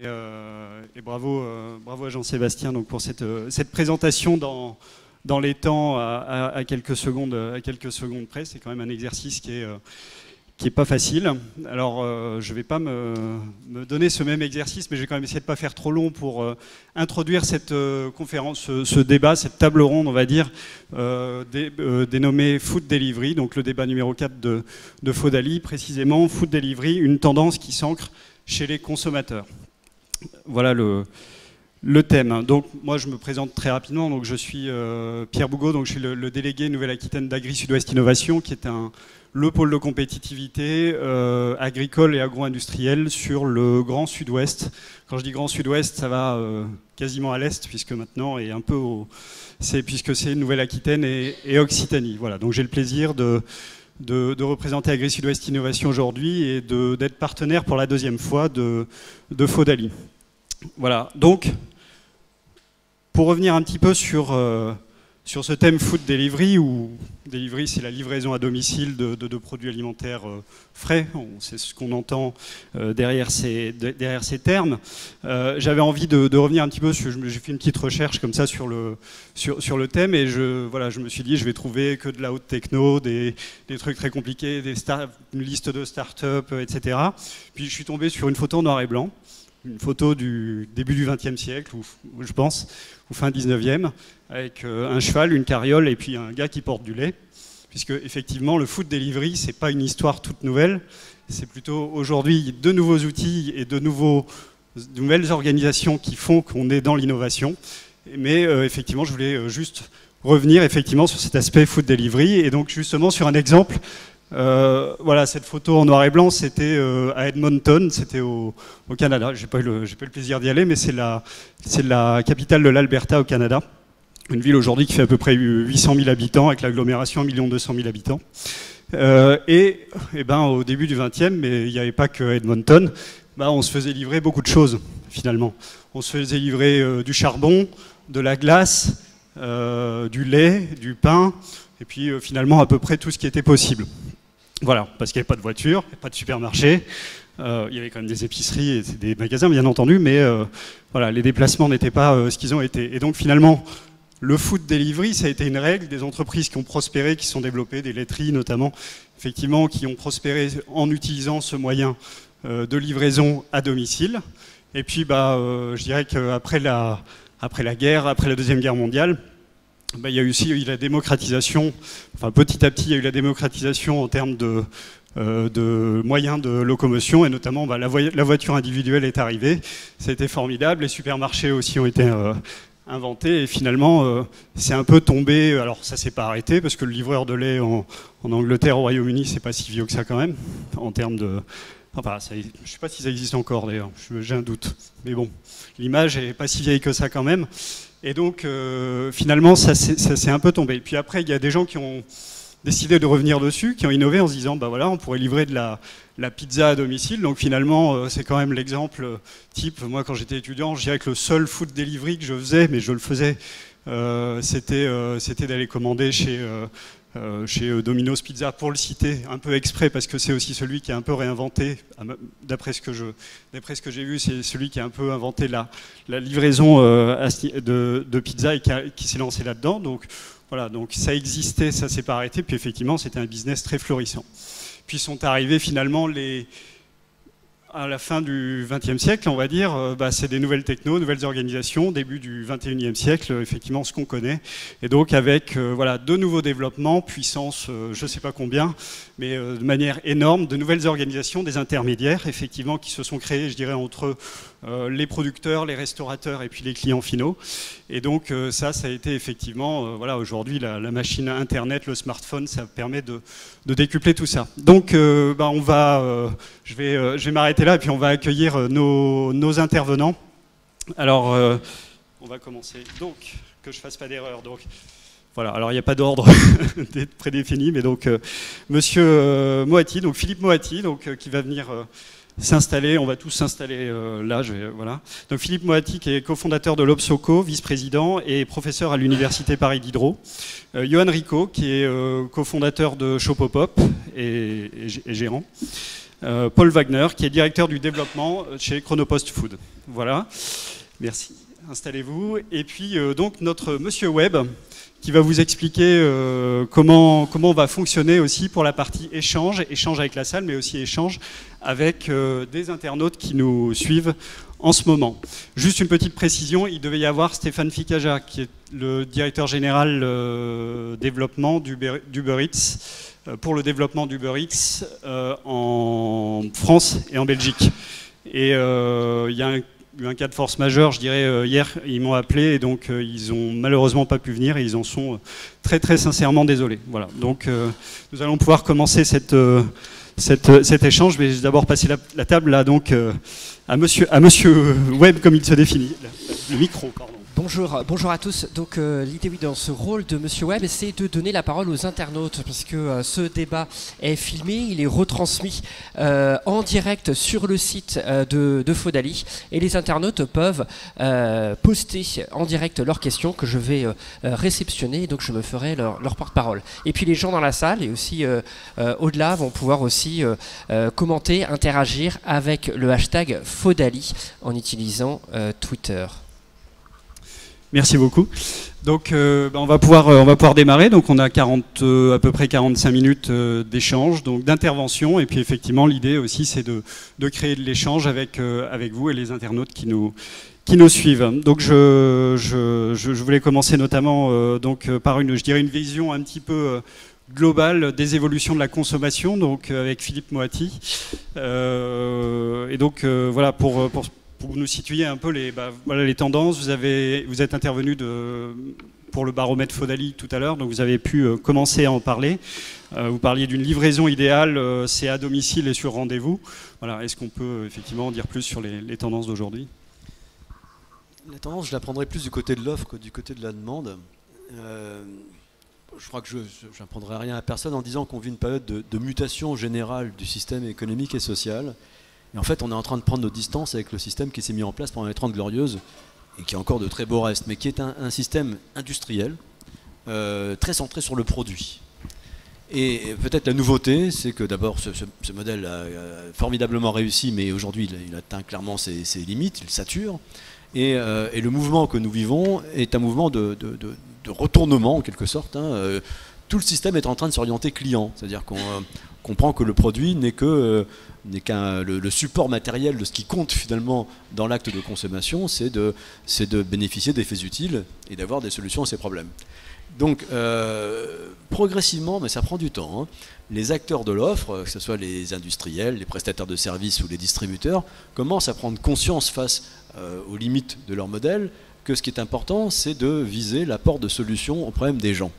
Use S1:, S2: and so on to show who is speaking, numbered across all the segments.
S1: Et bravo, bravo à Jean-Sébastien donc pour cette présentation dans les temps à quelques secondes près. C'est quand même un exercice qui est pas facile. Alors, je ne vais pas me donner ce même exercice, mais je vais quand même essayer de ne pas faire trop long pour introduire cette conférence, ce débat, cette table ronde, on va dire, dénommée Food Delivery, donc le débat numéro 4 de Fodali, précisément Food Delivery, une tendance qui s'ancre chez les consommateurs. Voilà le thème. Donc moi je me présente très rapidement. Donc je suis Pierre Bougaud, donc je suis le délégué Nouvelle-Aquitaine d'Agri Sud-Ouest Innovation, qui est le pôle de compétitivité agricole et agro-industrielle sur le Grand Sud-Ouest. Quand je dis Grand Sud-Ouest, ça va quasiment à l'est, puisque maintenant est un peu puisque c'est Nouvelle-Aquitaine et Occitanie. Voilà. Donc j'ai le plaisir de représenter Agri Sud-Ouest Innovation aujourd'hui et d'être partenaire pour la deuxième fois de Fodali. Voilà, donc pour revenir un petit peu sur ce thème Food Delivery, où Delivery c'est la livraison à domicile de produits alimentaires frais, c'est ce qu'on entend derrière ces termes. J'avais envie de revenir un petit peu, j'ai fait une petite recherche comme ça sur le thème, et je me suis dit je vais trouver que de la haute techno, des trucs très compliqués, une liste de start-up, etc. Puis je suis tombé sur une photo en noir et blanc, une photo du début du XXe siècle, je pense, ou fin 19e, avec un cheval, une carriole et puis un gars qui porte du lait. Puisque effectivement, le food delivery, c'est pas une histoire toute nouvelle, c'est plutôt aujourd'hui de nouveaux outils et de nouvelles organisations qui font qu'on est dans l'innovation. Mais effectivement, je voulais juste revenir effectivement sur cet aspect food delivery, et donc justement sur un exemple. Voilà, cette photo en noir et blanc, c'était à Edmonton, c'était au Canada. J'ai pas eu le plaisir d'y aller, mais c'est la capitale de l'Alberta au Canada. Une ville aujourd'hui qui fait à peu près 800 000 habitants, avec l'agglomération 1 200 000 habitants. Et au début du 20e, mais il n'y avait pas que Edmonton, on se faisait livrer beaucoup de choses, finalement. On se faisait livrer du charbon, de la glace, du lait, du pain, et puis finalement à peu près tout ce qui était possible. Voilà, parce qu'il n'y avait pas de voiture, pas de supermarché, il y avait quand même des épiceries et des magasins bien entendu, mais voilà, les déplacements n'étaient pas ce qu'ils ont été. Et donc finalement, le food delivery, ça a été une règle des entreprises qui ont prospéré, qui se sont développées, des laiteries notamment, effectivement, qui ont prospéré en utilisant ce moyen de livraison à domicile. Et puis je dirais qu'après la guerre, après la Deuxième Guerre mondiale, il y a eu aussi la démocratisation, enfin petit à petit il y a eu la démocratisation en termes de moyens de locomotion, et notamment la voiture individuelle est arrivée, ça a été formidable, les supermarchés aussi ont été inventés, et finalement c'est un peu tombé, alors ça s'est pas arrêté, parce que le livreur de lait en Angleterre, au Royaume-Uni, c'est pas si vieux que ça quand même, en termes de... Enfin, je ne sais pas si ça existe encore d'ailleurs, j'ai un doute, mais bon, l'image n'est pas si vieille que ça quand même. Et donc, finalement, ça s'est un peu tombé. Puis après, il y a des gens qui ont décidé de revenir dessus, qui ont innové en se disant, voilà, on pourrait livrer de la pizza à domicile. Donc finalement, c'est quand même l'exemple type. Moi, quand j'étais étudiant, je dirais que le seul food delivery que je faisais, mais je le faisais, c'était d'aller commander chez Domino's Pizza, pour le citer un peu exprès, parce que c'est aussi celui qui a un peu réinventé, d'après ce que j'ai vu, c'est celui qui a un peu inventé la livraison de pizza et qui s'est lancé là-dedans. Donc voilà, donc ça existait, ça s'est pas arrêté, puis effectivement c'était un business très florissant. Puis sont arrivés finalement à la fin du XXe siècle, on va dire, c'est des nouvelles technos, nouvelles organisations, début du XXIe siècle, effectivement, ce qu'on connaît. Et donc avec de nouveaux développements, puissance, je ne sais pas combien, mais de manière énorme, de nouvelles organisations, des intermédiaires, effectivement, qui se sont créés, je dirais, entre les producteurs, les restaurateurs et puis les clients finaux. Et donc ça a été effectivement, aujourd'hui, la machine Internet, le smartphone, ça permet de décupler tout ça. Donc je vais m'arrêter là et puis on va accueillir nos intervenants. Alors, on va commencer. Donc, que je ne fasse pas d'erreur. Donc, voilà, alors il n'y a pas d'ordre prédéfini, mais donc Monsieur Moati, donc Philippe Moati, qui va venir s'installer. On va tous s'installer là. Voilà. Donc Philippe Moati, qui est cofondateur de l'Obsoco, vice-président et professeur à l'université Paris Diderot. Johan Rico, qui est cofondateur de Shopopop et gérant. Paul Wagner, qui est directeur du développement chez Chronopost Food. Voilà, merci. Installez-vous. Et puis donc notre monsieur Webb, qui va vous expliquer comment on va fonctionner aussi pour la partie échange avec la salle, mais aussi échange avec des internautes qui nous suivent en ce moment. Juste une petite précision, il devait y avoir Stéphane Fickaja, qui est le directeur général développement d'Uber Eats, pour le développement d'Uber Eats en France et en Belgique. Et il y a eu un cas de force majeure, je dirais, hier, ils m'ont appelé et donc ils n'ont malheureusement pas pu venir et ils en sont très très sincèrement désolés. Voilà, donc nous allons pouvoir commencer cet échange, mais je vais d'abord passer la table là, donc, à monsieur Webb, comme il se définit. Le micro, pardon.
S2: Bonjour à tous. Donc l'idée dans ce rôle de Monsieur Webb, c'est de donner la parole aux internautes, parce que ce débat est filmé, il est retransmis en direct sur le site de Fodali, et les internautes peuvent poster en direct leurs questions que je vais réceptionner, donc je me ferai leur porte-parole. Et puis les gens dans la salle et aussi au-delà vont pouvoir aussi commenter, interagir avec le hashtag Fodali en utilisant Twitter.
S1: Merci beaucoup. Donc on va pouvoir démarrer. Donc on a à peu près 45 minutes d'échange, donc d'intervention. Et puis effectivement, l'idée aussi, c'est de créer de l'échange avec vous et les internautes qui nous suivent. Donc je voulais commencer notamment par une vision un petit peu globale des évolutions de la consommation, donc avec Philippe Moati. Et donc voilà, pour nous situer un peu les tendances. Vous êtes intervenu pour le baromètre Fodali tout à l'heure, donc vous avez pu commencer à en parler. Vous parliez d'une livraison idéale, c'est à domicile et sur rendez-vous. Voilà, est-ce qu'on peut effectivement en dire plus sur les tendances d'aujourd'hui ?
S3: La tendance, je la prendrai plus du côté de l'offre que du côté de la demande. Je crois que je n'apprendrai rien à personne en disant qu'on vit une période de mutation générale du système économique et social. Et en fait, on est en train de prendre nos distances avec le système qui s'est mis en place pendant les 30 Glorieuses et qui a encore de très beaux restes, mais qui est un système industriel très centré sur le produit. Et peut-être la nouveauté, c'est que d'abord ce modèle a formidablement réussi, mais aujourd'hui il atteint clairement ses limites, il sature. Et le mouvement que nous vivons est un mouvement de retournement en quelque sorte. Tout le système est en train de s'orienter client, c'est-à-dire qu'on comprend que le produit n'est qu'un le support matériel de ce qui compte finalement dans l'acte de consommation, c'est de bénéficier d'effets utiles et d'avoir des solutions à ces problèmes. Donc progressivement, mais ça prend du temps, les acteurs de l'offre, que ce soit les industriels, les prestataires de services ou les distributeurs, commencent à prendre conscience face aux limites de leur modèle que ce qui est important, c'est de viser l'apport de solutions aux problèmes des gens.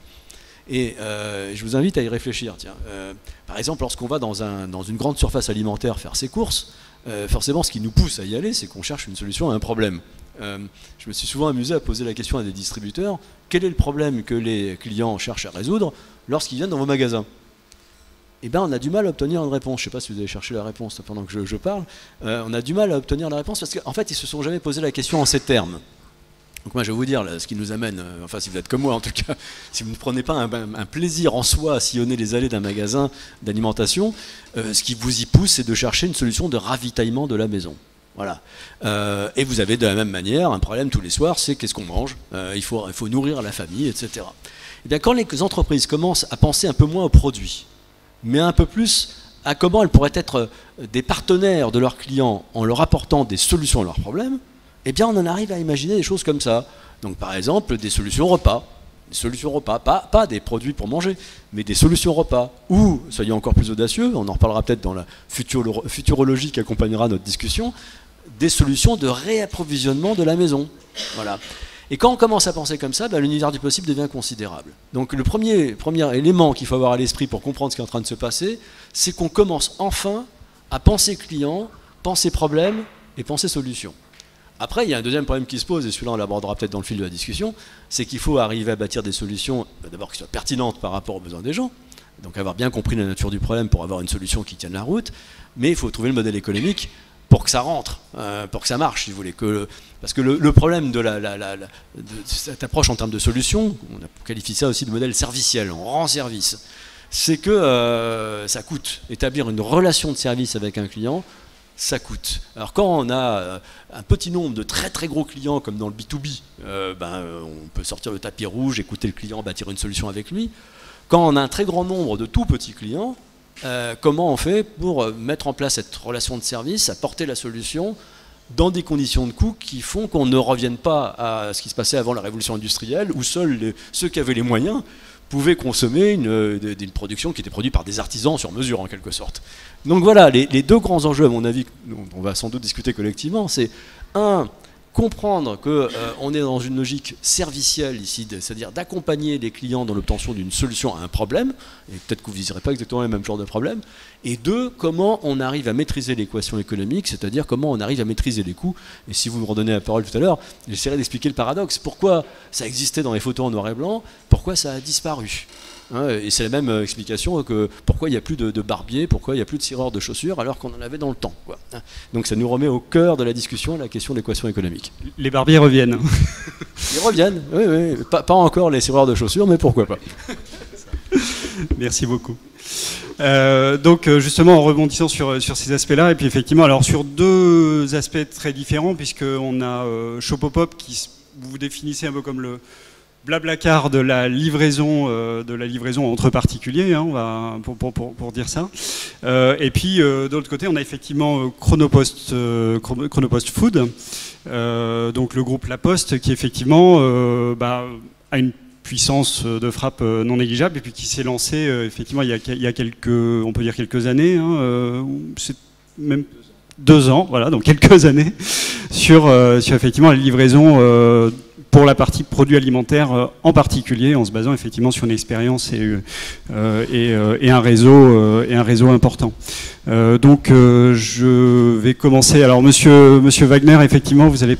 S3: Et je vous invite à y réfléchir. Tiens. Par exemple, lorsqu'on va dans une grande surface alimentaire faire ses courses, forcément ce qui nous pousse à y aller, c'est qu'on cherche une solution à un problème. Je me suis souvent amusé à poser la question à des distributeurs, quel est le problème que les clients cherchent à résoudre lorsqu'ils viennent dans vos magasins ? Eh bien, on a du mal à obtenir une réponse. Je ne sais pas si vous avez cherché la réponse pendant que je parle. On a du mal à obtenir la réponse parce qu'en fait, ils ne se sont jamais posé la question en ces termes. Donc moi je vais vous dire là, ce qui nous amène, enfin si vous êtes comme moi en tout cas, si vous ne prenez pas un plaisir en soi à sillonner les allées d'un magasin d'alimentation, ce qui vous y pousse c'est de chercher une solution de ravitaillement de la maison. Voilà. Et vous avez de la même manière un problème tous les soirs, c'est qu'est-ce qu'on mange, il faut nourrir la famille, etc. Et bien quand les entreprises commencent à penser un peu moins aux produits, mais un peu plus à comment elles pourraient être des partenaires de leurs clients en leur apportant des solutions à leurs problèmes, eh bien on en arrive à imaginer des choses comme ça. Donc par exemple des solutions repas. Des solutions repas, pas des produits pour manger, mais des solutions repas. Ou, soyons encore plus audacieux, on en reparlera peut-être dans la futurologie qui accompagnera notre discussion, des solutions de réapprovisionnement de la maison. Voilà. Et quand on commence à penser comme ça, l'univers du possible devient considérable. Donc le premier élément qu'il faut avoir à l'esprit pour comprendre ce qui est en train de se passer, c'est qu'on commence enfin à penser client, penser problème et penser solution. Après, il y a un deuxième problème qui se pose, et celui-là on l'abordera peut-être dans le fil de la discussion, c'est qu'il faut arriver à bâtir des solutions, d'abord qui soient pertinentes par rapport aux besoins des gens, donc avoir bien compris la nature du problème pour avoir une solution qui tienne la route, mais il faut trouver le modèle économique pour que ça rentre, pour que ça marche, si vous voulez. Parce que le problème de cette approche en termes de solution, on qualifie ça aussi de modèle serviciel, on rend service. c'est que ça coûte. Établir une relation de service avec un client, ça coûte. Alors quand on a un petit nombre de très très gros clients comme dans le B2B, on peut sortir le tapis rouge, écouter le client, bâtir une solution avec lui. Quand on a un très grand nombre de tout petits clients, comment on fait pour mettre en place cette relation de service, apporter la solution dans des conditions de coût qui font qu'on ne revienne pas à ce qui se passait avant la révolution industrielle, où seuls ceux qui avaient les moyens pouvaient consommer une production qui était produite par des artisans sur mesure en quelque sorte. Donc voilà, les deux grands enjeux à mon avis, on va sans doute discuter collectivement, c'est comprendre qu'on est dans une logique servicielle ici, c'est-à-dire d'accompagner les clients dans l'obtention d'une solution à un problème, et peut-être que vous ne viserez pas exactement le même genre de problème, et deux, comment on arrive à maîtriser l'équation économique, c'est-à-dire comment on arrive à maîtriser les coûts. Et si vous me redonnez la parole tout à l'heure, j'essaierai d'expliquer le paradoxe, pourquoi ça existait dans les photos en noir et blanc, pourquoi ça a disparu. Et c'est la même explication que pourquoi il n'y a plus de barbier, pourquoi il n'y a plus de cireur de chaussures alors qu'on en avait dans le temps. Donc ça nous remet au cœur de la discussion la question de l'équation économique.
S1: Les barbiers reviennent.
S3: Ils reviennent, oui. Pas encore les cireurs de chaussures, mais pourquoi pas.
S1: Merci beaucoup. Donc justement en rebondissant sur ces aspects-là, et puis effectivement alors sur deux aspects très différents, puisqu'on a Shopopop qui vous définissez un peu comme le Blablacar de la livraison entre particuliers, on va, pour dire ça. Et puis de l'autre côté, on a effectivement Chronopost Food, donc le groupe La Poste, qui effectivement a une puissance de frappe non négligeable, et puis qui s'est lancé effectivement il y a quelques années, c'est même 2 ans, voilà, donc quelques années, sur effectivement la livraison pour la partie produits alimentaires en particulier, en se basant effectivement sur une expérience et un réseau important. Donc je vais commencer. Alors Monsieur Wagner, effectivement, vous allez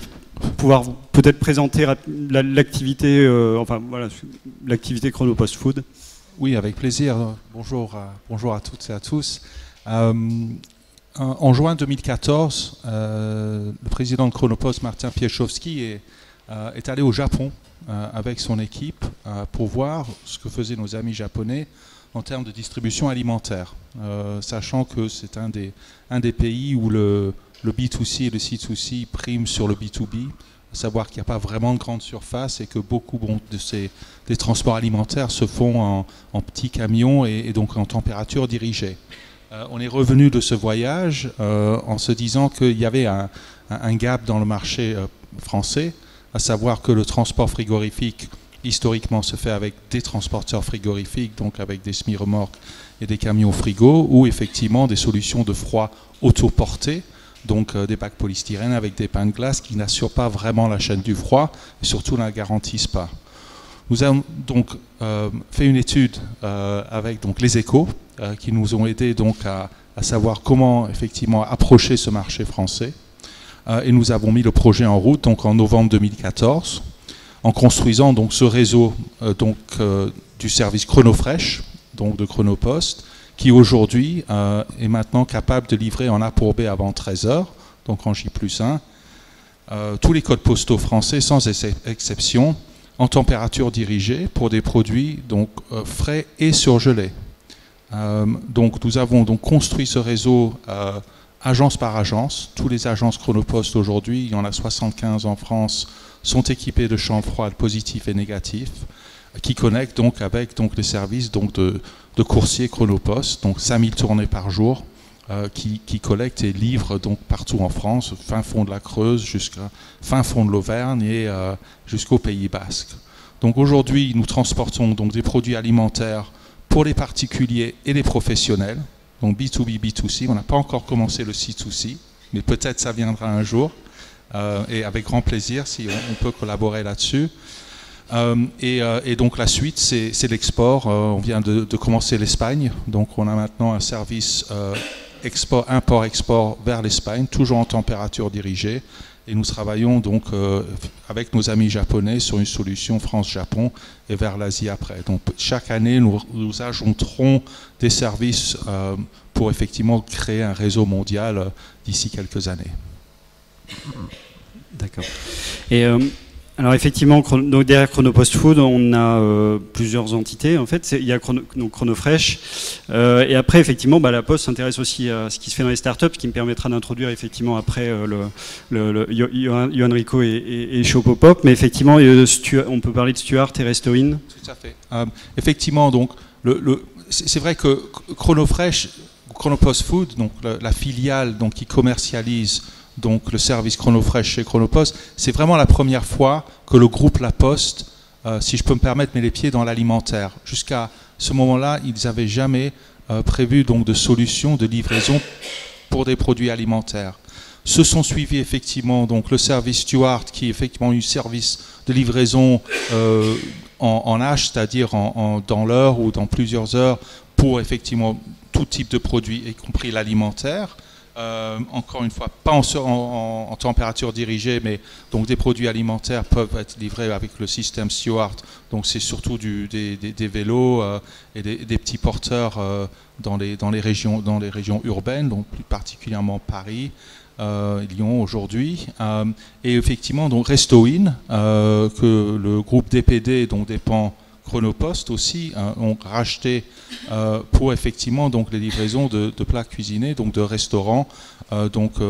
S1: pouvoir peut-être présenter l'activité, l'activité Chronopost Food.
S4: Oui, avec plaisir. Bonjour à toutes et à tous. En juin 2014, le président de Chronopost, Martin Piechowski, est allé au Japon avec son équipe pour voir ce que faisaient nos amis japonais en termes de distribution alimentaire, sachant que c'est un des pays où le B2C et le C2C priment sur le B2B, à savoir qu'il n'y a pas vraiment de grande surface et que beaucoup des transports alimentaires se font en petits camions et donc en température dirigée. On est revenu de ce voyage en se disant qu'il y avait un gap dans le marché français, à savoir que le transport frigorifique, historiquement, se fait avec des transporteurs frigorifiques, donc avec des semi-remorques et des camions frigo, ou effectivement des solutions de froid autoportées, donc des bacs polystyrène avec des pains de glace qui n'assurent pas vraiment la chaîne du froid et surtout ne la garantissent pas. Nous avons donc fait une étude avec donc, les Échos qui nous ont aidés donc, à savoir comment effectivement approcher ce marché français. Et nous avons mis le projet en route donc, en novembre 2014 en construisant donc, ce réseau du service Chronofresh, donc de Chronopost, qui aujourd'hui est maintenant capable de livrer en A pour B avant 13 heures, donc en J+1, tous les codes postaux français sans exception, en température dirigée pour des produits donc, frais et surgelés. Donc nous avons donc construit ce réseau agence par agence. Tous les agences Chronopost aujourd'hui, il y en a 75 en France, sont équipées de chambres froides positifs et négatifs, qui connectent donc avec donc, les services donc, de coursiers Chronopost, donc 5000 tournées par jour, qui collectent et livrent donc, partout en France, fin fond de la Creuse jusqu'à fin fond de l'Auvergne et jusqu'au Pays Basque. Donc aujourd'hui, nous transportons donc, des produits alimentaires pour les particuliers et les professionnels, donc B2B, B2C. On n'a pas encore commencé le C2C, mais peut-être ça viendra un jour, et avec grand plaisir si on peut collaborer là-dessus. Et donc la suite, c'est l'export. On vient de commencer l'Espagne, donc on a maintenant un service import-export vers l'Espagne, toujours en température dirigée. Et nous travaillons donc avec nos amis japonais sur une solution France-Japon et vers l'Asie après. Donc chaque année, nous ajouterons des services pour effectivement créer un réseau mondial d'ici quelques années.
S1: D'accord. Et Alors effectivement, donc derrière Chronopost Food, on a plusieurs entités. En fait, il y a donc Chronofresh, et après effectivement, la Poste s'intéresse aussi à ce qui se fait dans les startups, ce qui me permettra d'introduire effectivement après Johan Rico et Shopopop. Mais effectivement, on peut parler de Stuart et Restoin.
S4: Tout à fait. Effectivement, donc c'est vrai que Chronofresh, Chronopost Food, donc la filiale donc qui commercialise donc le service Chronofresh chez Chronopost, c'est vraiment la première fois que le groupe La Poste, si je peux me permettre, met les pieds dans l'alimentaire. Jusqu'à ce moment-là, ils n'avaient jamais prévu donc de solution de livraison pour des produits alimentaires. Se sont suivis effectivement donc le service Stuart, qui est effectivement un service de livraison en H, c'est-à-dire dans l'heure ou dans plusieurs heures, pour effectivement tout type de produits, y compris l'alimentaire. Encore une fois, pas en température dirigée, mais donc des produits alimentaires peuvent être livrés avec le système Stuart. Donc c'est surtout des vélos et des petits porteurs dans les régions urbaines, donc plus particulièrement Paris, Lyon aujourd'hui. Et effectivement, donc Restoin, que le groupe DPD dont dépend Chronopost aussi ont racheté pour effectivement donc les livraisons de plats cuisinés, donc de restaurants,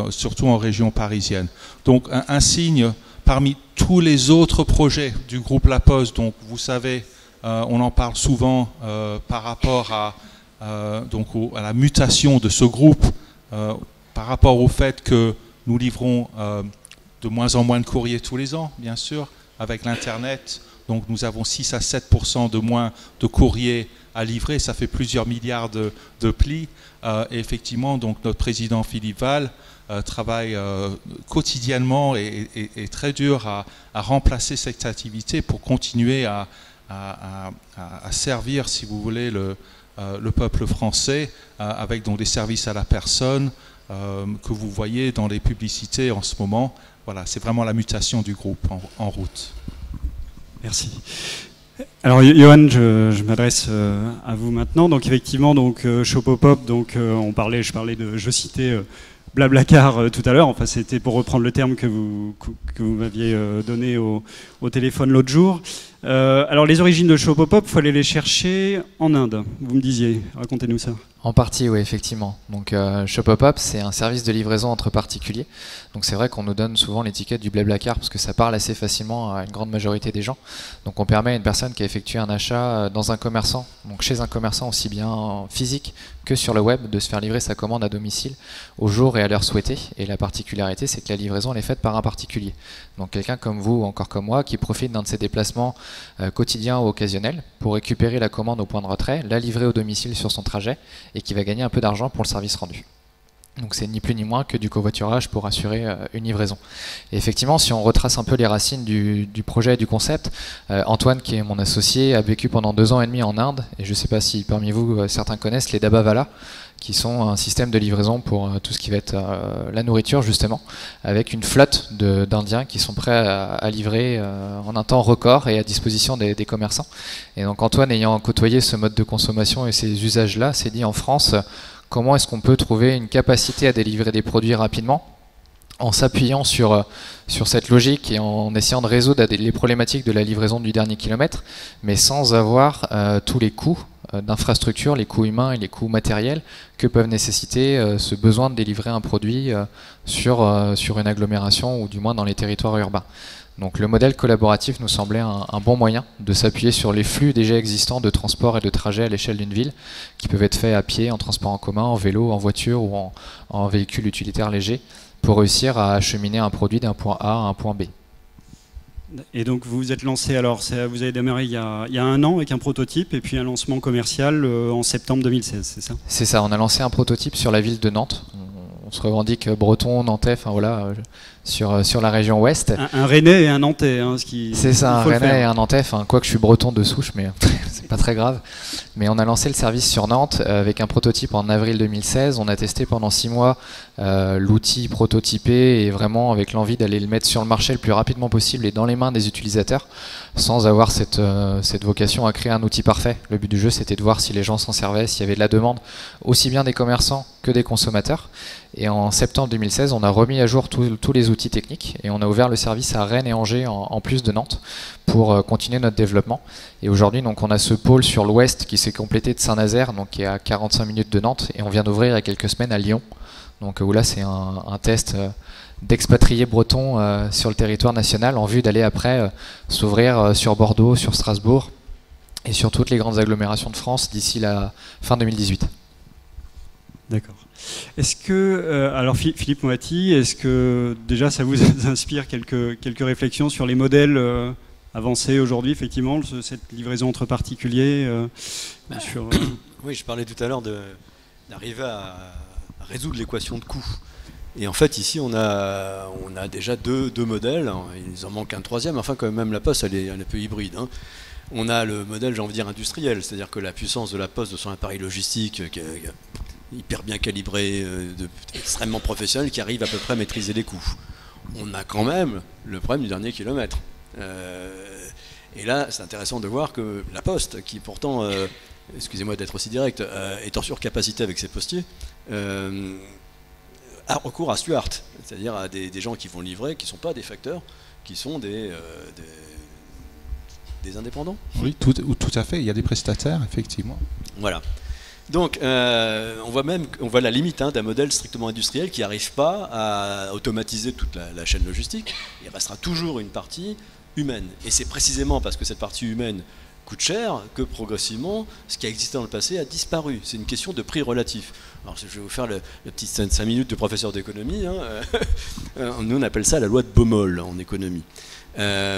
S4: surtout en région parisienne. Donc un signe parmi tous les autres projets du groupe La Poste. Donc vous savez, on en parle souvent par rapport à la mutation de ce groupe, par rapport au fait que nous livrons de moins en moins de courriers tous les ans, bien sûr, avec l'Internet. Donc nous avons 6 à 7% de moins de courriers à livrer, ça fait plusieurs milliards de plis. Et effectivement, donc notre président Philippe Val travaille quotidiennement et très dur à remplacer cette activité pour continuer à servir, si vous voulez, le peuple français avec donc des services à la personne que vous voyez dans les publicités en ce moment. Voilà, c'est vraiment la mutation du groupe en route.
S1: Merci. Alors Johan, je m'adresse à vous maintenant. Donc effectivement, Shopopop, je citais Blablacar tout à l'heure. Enfin, c'était pour reprendre le terme que vous m'aviez donné au téléphone l'autre jour. Alors les origines de Shopopop, il faut aller les chercher en Inde. Vous me disiez, racontez-nous ça.
S5: En partie, oui, effectivement. Donc Shopopop, c'est un service de livraison entre particuliers. Donc c'est vrai qu'on nous donne souvent l'étiquette du Blablacar parce que ça parle assez facilement à une grande majorité des gens. Donc on permet à une personne qui a effectué un achat dans un commerçant, donc chez un commerçant aussi bien physique que sur le web, de se faire livrer sa commande à domicile au jour et à l'heure souhaitée. Et la particularité, c'est que la livraison elle est faite par un particulier. Donc quelqu'un comme vous ou encore comme moi qui profite d'un de ses déplacements quotidiens ou occasionnels pour récupérer la commande au point de retrait, la livrer au domicile sur son trajet et qui va gagner un peu d'argent pour le service rendu. Donc c'est ni plus ni moins que du covoiturage pour assurer une livraison. Et effectivement, si on retrace un peu les racines du projet et du concept, Antoine, qui est mon associé, a vécu pendant 2 ans et demi en Inde, et je ne sais pas si parmi vous certains connaissent les Dabbavala, qui sont un système de livraison pour tout ce qui va être la nourriture justement, avec une flotte d'Indiens qui sont prêts à livrer en un temps record et à disposition des commerçants. Et donc Antoine, ayant côtoyé ce mode de consommation et ces usages-là, s'est dit en France, comment est-ce qu'on peut trouver une capacité à délivrer des produits rapidement en s'appuyant sur cette logique et en essayant de résoudre les problématiques de la livraison du dernier kilomètre, mais sans avoir tous les coûts d'infrastructure, les coûts humains et les coûts matériels que peuvent nécessiter ce besoin de délivrer un produit sur une agglomération ou du moins dans les territoires urbains. Donc le modèle collaboratif nous semblait un bon moyen de s'appuyer sur les flux déjà existants de transport et de trajet à l'échelle d'une ville, qui peuvent être faits à pied, en transport en commun, en vélo, en voiture ou en véhicule utilitaire léger, pour réussir à acheminer un produit d'un point A à un point B.
S1: Et donc vous vous êtes lancé, alors vous avez démarré il y a 1 an avec un prototype et puis un lancement commercial en septembre 2016, c'est ça? C'est
S5: ça, on a lancé un prototype sur la ville de Nantes. On se revendique breton, nantais, enfin voilà, sur la région ouest.
S1: Un Rennais et un Nantais,
S5: c'est ça, un Rennais et un Nantais, enfin quoi que je suis breton de souche, mais c'est pas très grave. Mais on a lancé le service sur Nantes avec un prototype en avril 2016. On a testé pendant 6 mois l'outil prototypé et vraiment avec l'envie d'aller le mettre sur le marché le plus rapidement possible et dans les mains des utilisateurs, sans avoir cette vocation à créer un outil parfait. Le but du jeu, c'était de voir si les gens s'en servaient, s'il y avait de la demande, aussi bien des commerçants que des consommateurs. Et en septembre 2016, on a remis à jour tous les outils techniques et on a ouvert le service à Rennes et Angers en plus de Nantes pour continuer notre développement. Et aujourd'hui, donc, on a ce pôle sur l'ouest qui s'est complété de Saint-Nazaire, donc qui est à 45 minutes de Nantes, et on vient d'ouvrir il y a quelques semaines à Lyon. Donc où là, c'est un test d'expatriés bretons sur le territoire national en vue d'aller après s'ouvrir sur Bordeaux, sur Strasbourg et sur toutes les grandes agglomérations de France d'ici la fin 2018.
S1: D'accord. Est-ce que, alors Philippe Moati, est-ce que déjà ça vous inspire quelques réflexions sur les modèles avancés aujourd'hui, effectivement, cette livraison entre particuliers
S3: Oui, je parlais tout à l'heure d'arriver à résoudre l'équation de coût. Et en fait, ici, on a déjà deux modèles. Il en manque un troisième. Enfin, quand même, la Poste, elle est un peu hybride. Hein. On a le modèle, j'ai envie de dire, industriel, c'est-à-dire que la puissance de la Poste, de son appareil logistique, qui est hyper bien calibré, extrêmement professionnel, qui arrive à peu près à maîtriser les coûts. On a quand même le problème du dernier kilomètre. Et là, c'est intéressant de voir que la Poste, qui pourtant, excusez-moi d'être aussi direct, est en surcapacité avec ses postiers, a recours à Stuart, c'est-à-dire à des gens qui vont livrer, qui ne sont pas des facteurs, qui sont des indépendants.
S4: Oui, tout à fait, il y a des prestataires, effectivement.
S3: Voilà. Donc, on voit la limite d'un modèle strictement industriel qui n'arrive pas à automatiser toute la chaîne logistique. Il restera toujours une partie humaine. Et c'est précisément parce que cette partie humaine coûte cher que progressivement, ce qui a existé dans le passé a disparu. C'est une question de prix relatif. Alors, je vais vous faire le petit 5 minutes de professeur d'économie. Hein. Nous, on appelle ça la loi de Baumol en économie.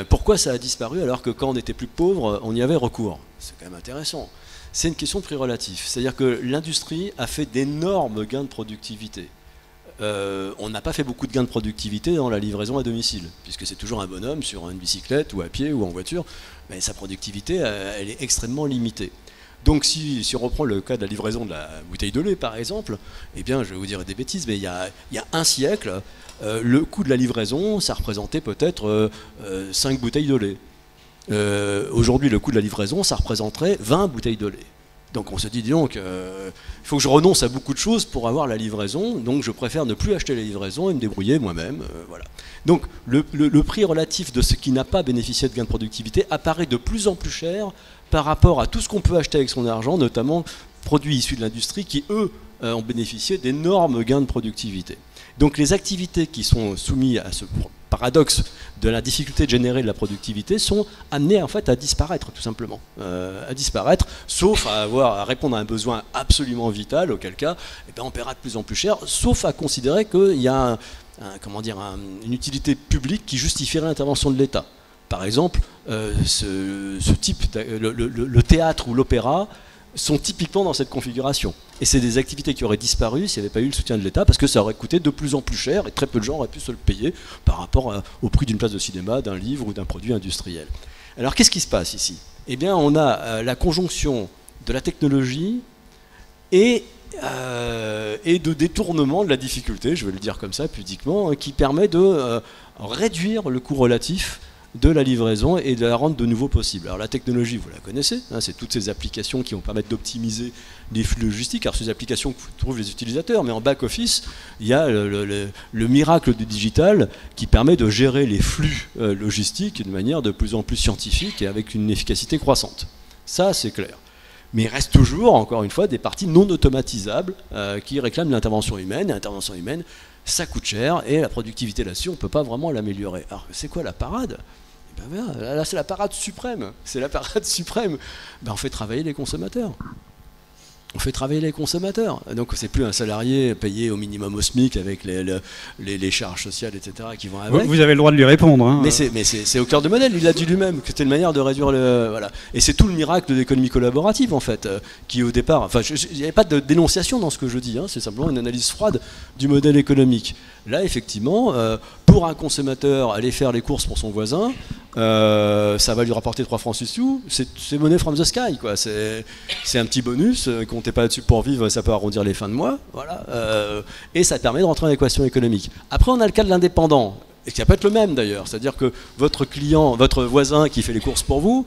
S3: Pourquoi ça a disparu alors que quand on était plus pauvre, on y avait recours? C'est quand même intéressant. C'est une question de prix relatif. C'est-à-dire que l'industrie a fait d'énormes gains de productivité. On n'a pas fait beaucoup de gains de productivité dans la livraison à domicile, puisque c'est toujours un bonhomme sur une bicyclette ou à pied ou en voiture, mais sa productivité, elle est extrêmement limitée. Donc si on reprend le cas de la livraison de la bouteille de lait, par exemple, eh bien, je vais vous dire des bêtises, mais il y a un siècle, le coût de la livraison, ça représentait peut-être 5 bouteilles de lait. Aujourd'hui, le coût de la livraison, ça représenterait 20 bouteilles de lait. Donc on se dit, donc, il faut que je renonce à beaucoup de choses pour avoir la livraison, donc je préfère ne plus acheter la livraison et me débrouiller moi-même. Voilà. Donc le prix relatif de ce qui n'a pas bénéficié de gains de productivité apparaît de plus en plus cher par rapport à tout ce qu'on peut acheter avec son argent, notamment produits issus de l'industrie qui, eux, ont bénéficié d'énormes gains de productivité. Donc les activités qui sont soumises à ce paradoxe de la difficulté de générer de la productivité sont amenées en fait à disparaître tout simplement, sauf à répondre à un besoin absolument vital, auquel cas on paiera de plus en plus cher, sauf à considérer qu'il y a une utilité publique qui justifierait l'intervention de l'État. Par exemple, ce type, le théâtre ou l'opéra sont typiquement dans cette configuration. Et c'est des activités qui auraient disparu s'il n'y avait pas eu le soutien de l'État, parce que ça aurait coûté de plus en plus cher et très peu de gens auraient pu se le payer par rapport au prix d'une place de cinéma, d'un livre ou d'un produit industriel. Alors qu'est-ce qui se passe ici? Eh bien, on a la conjonction de la technologie et de détournement de la difficulté, je vais le dire comme ça pudiquement, qui permet de réduire le coût relatif de la livraison et de la rendre de nouveau possible. Alors la technologie, vous la connaissez, hein, c'est toutes ces applications qui vont permettre d'optimiser les flux logistiques. Alors ces applications que trouvent les utilisateurs, mais en back-office, il y a le miracle du digital qui permet de gérer les flux logistiques de manière de plus en plus scientifique et avec une efficacité croissante. Ça, c'est clair. Mais il reste toujours, encore une fois, des parties non automatisables qui réclament l'intervention humaine. Et l'intervention humaine, ça coûte cher et la productivité là-dessus, on ne peut pas vraiment l'améliorer. Alors, c'est quoi la parade? Là, c'est la parade suprême. C'est la parade suprême. On fait travailler les consommateurs. On fait travailler les consommateurs. Donc, c'est plus un salarié payé au minimum au SMIC avec les charges sociales, etc. qui vont avec.
S1: Vous avez le droit de lui répondre. Hein.
S3: Mais c'est au cœur de modèle. Il l'a dit lui-même que c'était une manière de réduire le. Voilà. Et c'est tout le miracle de l'économie collaborative, en fait, qui au départ. Enfin, il n'y avait pas de dénonciation dans ce que je dis. Hein, c'est simplement une analyse froide du modèle économique. Là, effectivement, pour un consommateur, aller faire les courses pour son voisin, ça va lui rapporter 3 francs 6 sous, c'est money from the sky, quoi. C'est un petit bonus, comptez pas là-dessus pour vivre, ça peut arrondir les fins de mois, voilà. Et ça permet de rentrer dans l'équation économique. Après, on a le cas de l'indépendant, et qui va pas être le même d'ailleurs, c'est-à-dire que votre client, votre voisin qui fait les courses pour vous,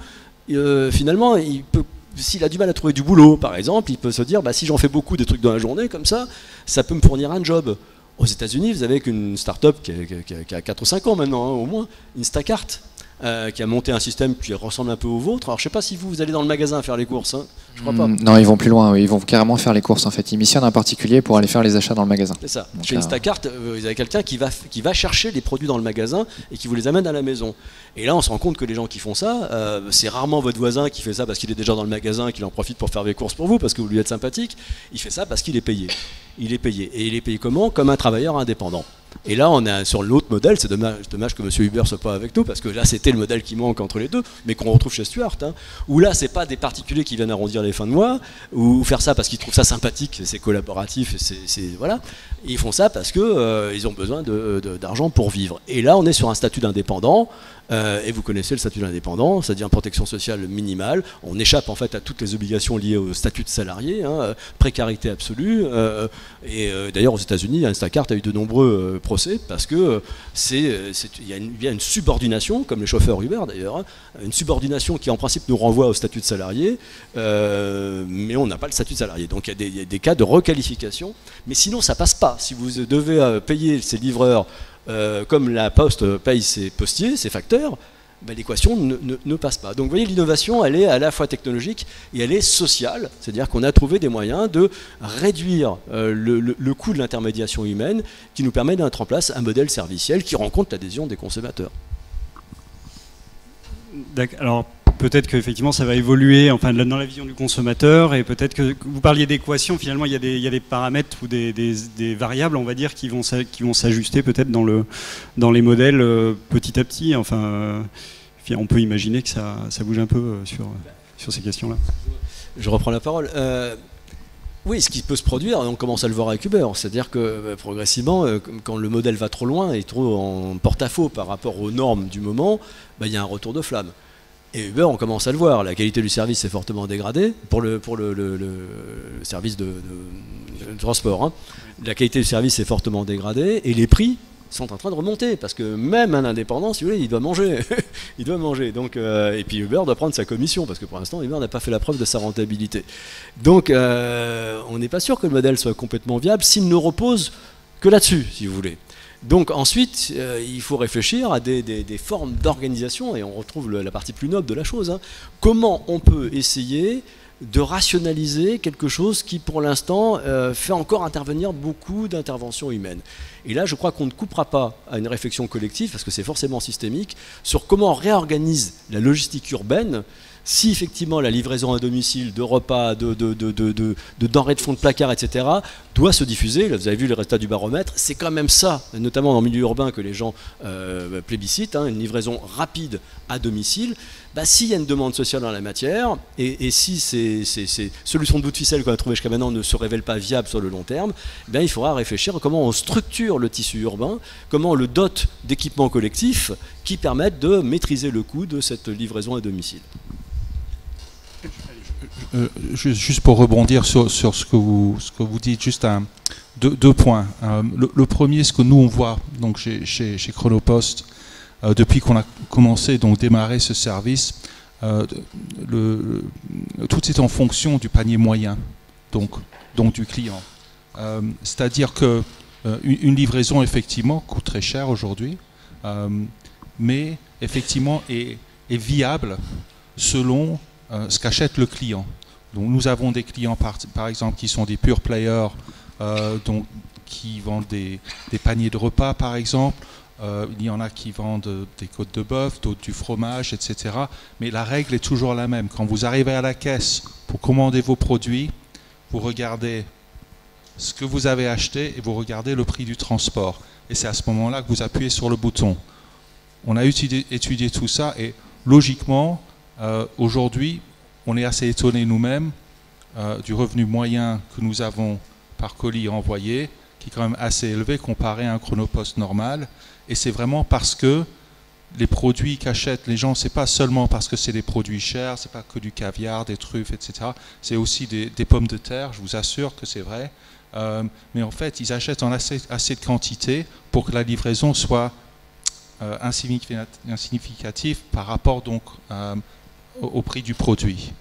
S3: finalement, il peut, s'il a du mal à trouver du boulot, par exemple, il peut se dire, bah, si j'en fais beaucoup des trucs dans la journée, comme ça peut me fournir un job. Aux États-Unis, vous avez une start-up qui a 4 ou 5 ans maintenant, hein, au moins, Instacart, qui a monté un système qui ressemble un peu au vôtre. Alors, je ne sais pas si vous allez dans le magasin faire les courses, hein. Je crois pas.
S5: Non, ils vont plus loin, ils vont carrément faire les courses en fait. Ils missionnent un particulier pour aller faire les achats dans le magasin.
S3: C'est ça.
S5: Donc,
S3: chez Instacart, vous avez quelqu'un qui va chercher les produits dans le magasin et qui vous les amène à la maison. Et là, on se rend compte que les gens qui font ça, c'est rarement votre voisin qui fait ça parce qu'il est déjà dans le magasin et qu'il en profite pour faire des courses pour vous parce que vous lui êtes sympathique. Il fait ça parce qu'il est payé. Il est payé. Et il est payé comment? Comme un travailleur indépendant. Et là, on est sur l'autre modèle. C'est dommage que M. Hubert soit pas avec nous parce que là, c'était le modèle qui manque entre les deux, mais qu'on retrouve chez Stuart. Hein, où là, c'est pas des particuliers qui viennent arrondir les fins de mois ou faire ça parce qu'ils trouvent ça sympathique, c'est collaboratif, voilà. Et ils font ça parce que ils ont besoin d'argent pour vivre. Et là, on est sur un statut d'indépendant. Et vous connaissez le statut d'indépendant, c'est-à-dire une protection sociale minimale. On échappe en fait à toutes les obligations liées au statut de salarié, hein, précarité absolue. Et d'ailleurs, aux États-Unis, Instacart a eu de nombreux procès parce que il y a une subordination, comme les chauffeurs Uber d'ailleurs, hein, une subordination qui en principe nous renvoie au statut de salarié, mais on n'a pas le statut de salarié. Donc il y a des cas de requalification, mais sinon ça passe pas. Si vous devez payer ces livreurs comme la Poste paye ses postiers, ses facteurs, ben, l'équation ne passe pas. Donc vous voyez, l'innovation, elle est à la fois technologique et elle est sociale, c'est-à-dire qu'on a trouvé des moyens de réduire le coût de l'intermédiation humaine qui nous permet de mettre en place un modèle serviciel qui rencontre l'adhésion des consommateurs.
S1: Alors peut-être qu'effectivement ça va évoluer enfin, dans la vision du consommateur et peut-être que vous parliez d'équations, finalement il y a des paramètres ou des variables on va dire qui vont s'ajuster peut-être dans les modèles petit à petit. Enfin, on peut imaginer que ça bouge un peu sur ces questions-là.
S3: Je reprends la parole. Oui, ce qui peut se produire, on commence à le voir avec Uber, c'est-à-dire que progressivement, quand le modèle va trop loin et trop en porte-à-faux par rapport aux normes du moment, il y a un retour de flamme. Et Uber, on commence à le voir, la qualité du service est fortement dégradée pour le service de transport. Hein. La qualité du service est fortement dégradée et les prix sont en train de remonter parce que même un indépendant, si vous voulez, il doit manger. Il doit manger. Donc, et puis Uber doit prendre sa commission parce que pour l'instant, Uber n'a pas fait la preuve de sa rentabilité. Donc, on n'est pas sûr que le modèle soit complètement viable s'il ne repose que là-dessus, si vous voulez. Donc ensuite, il faut réfléchir à des formes d'organisation, et on retrouve la partie plus noble de la chose. Hein. Comment on peut essayer de rationaliser quelque chose qui, pour l'instant, fait encore intervenir beaucoup d'interventions humaines. Et là, je crois qu'on ne coupera pas à une réflexion collective, parce que c'est forcément systémique, sur comment on réorganise la logistique urbaine si effectivement la livraison à domicile de repas, de denrées de fond de placard, etc., doit se diffuser. Là, vous avez vu les résultats du baromètre, c'est quand même ça, notamment dans le milieu urbain, que les gens plébiscitent, hein, une livraison rapide à domicile. S'il y a une demande sociale dans la matière, et si ces solutions de bout de ficelle qu'on a trouvées jusqu'à maintenant ne se révèlent pas viables sur le long terme, il faudra réfléchir à comment on structure le tissu urbain, comment on le dote d'équipements collectifs qui permettent de maîtriser le coût de cette livraison à domicile.
S4: Juste pour rebondir sur ce que vous dites, juste deux points. Le premier, ce que nous on voit donc chez Chronopost, depuis qu'on a commencé, donc démarrer ce service, tout est en fonction du panier moyen, donc du client. C'est-à-dire que une livraison effectivement coûte très cher aujourd'hui, mais effectivement est viable selon ce qu'achète le client. Donc nous avons des clients par exemple qui sont des pure players, donc qui vendent des paniers de repas par exemple. Il y en a qui vendent des côtes de bœuf, d'autres du fromage, etc. Mais la règle est toujours la même. Quand vous arrivez à la caisse pour commander vos produits, vous regardez ce que vous avez acheté et vous regardez le prix du transport. Et c'est à ce moment-là que vous appuyez sur le bouton. On a étudié tout ça et logiquement, aujourd'hui, on est assez étonné nous-mêmes du revenu moyen que nous avons par colis envoyé, qui est quand même assez élevé comparé à un Chronopost normal. Et c'est vraiment parce que les produits qu'achètent les gens, c'est pas seulement parce que c'est des produits chers, c'est pas que du caviar, des truffes, etc. C'est aussi des pommes de terre, je vous assure que c'est vrai. Mais en fait, ils achètent en assez de quantité pour que la livraison soit insignificative par rapport donc au prix du produit.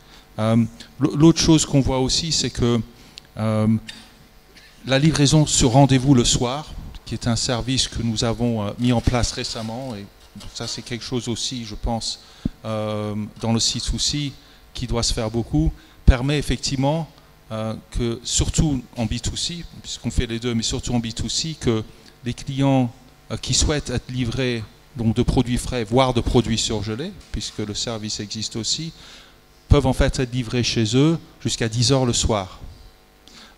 S4: L'autre chose qu'on voit aussi, c'est que la livraison sur rendez-vous le soir, qui est un service que nous avons mis en place récemment, et ça c'est quelque chose aussi, je pense, dans le C2C, qui doit se faire beaucoup, permet effectivement que, surtout en B2C, puisqu'on fait les deux, mais surtout en B2C, que les clients qui souhaitent être livrés donc de produits frais, voire de produits surgelés, puisque le service existe aussi, peuvent en fait être livrés chez eux jusqu'à 10h le soir,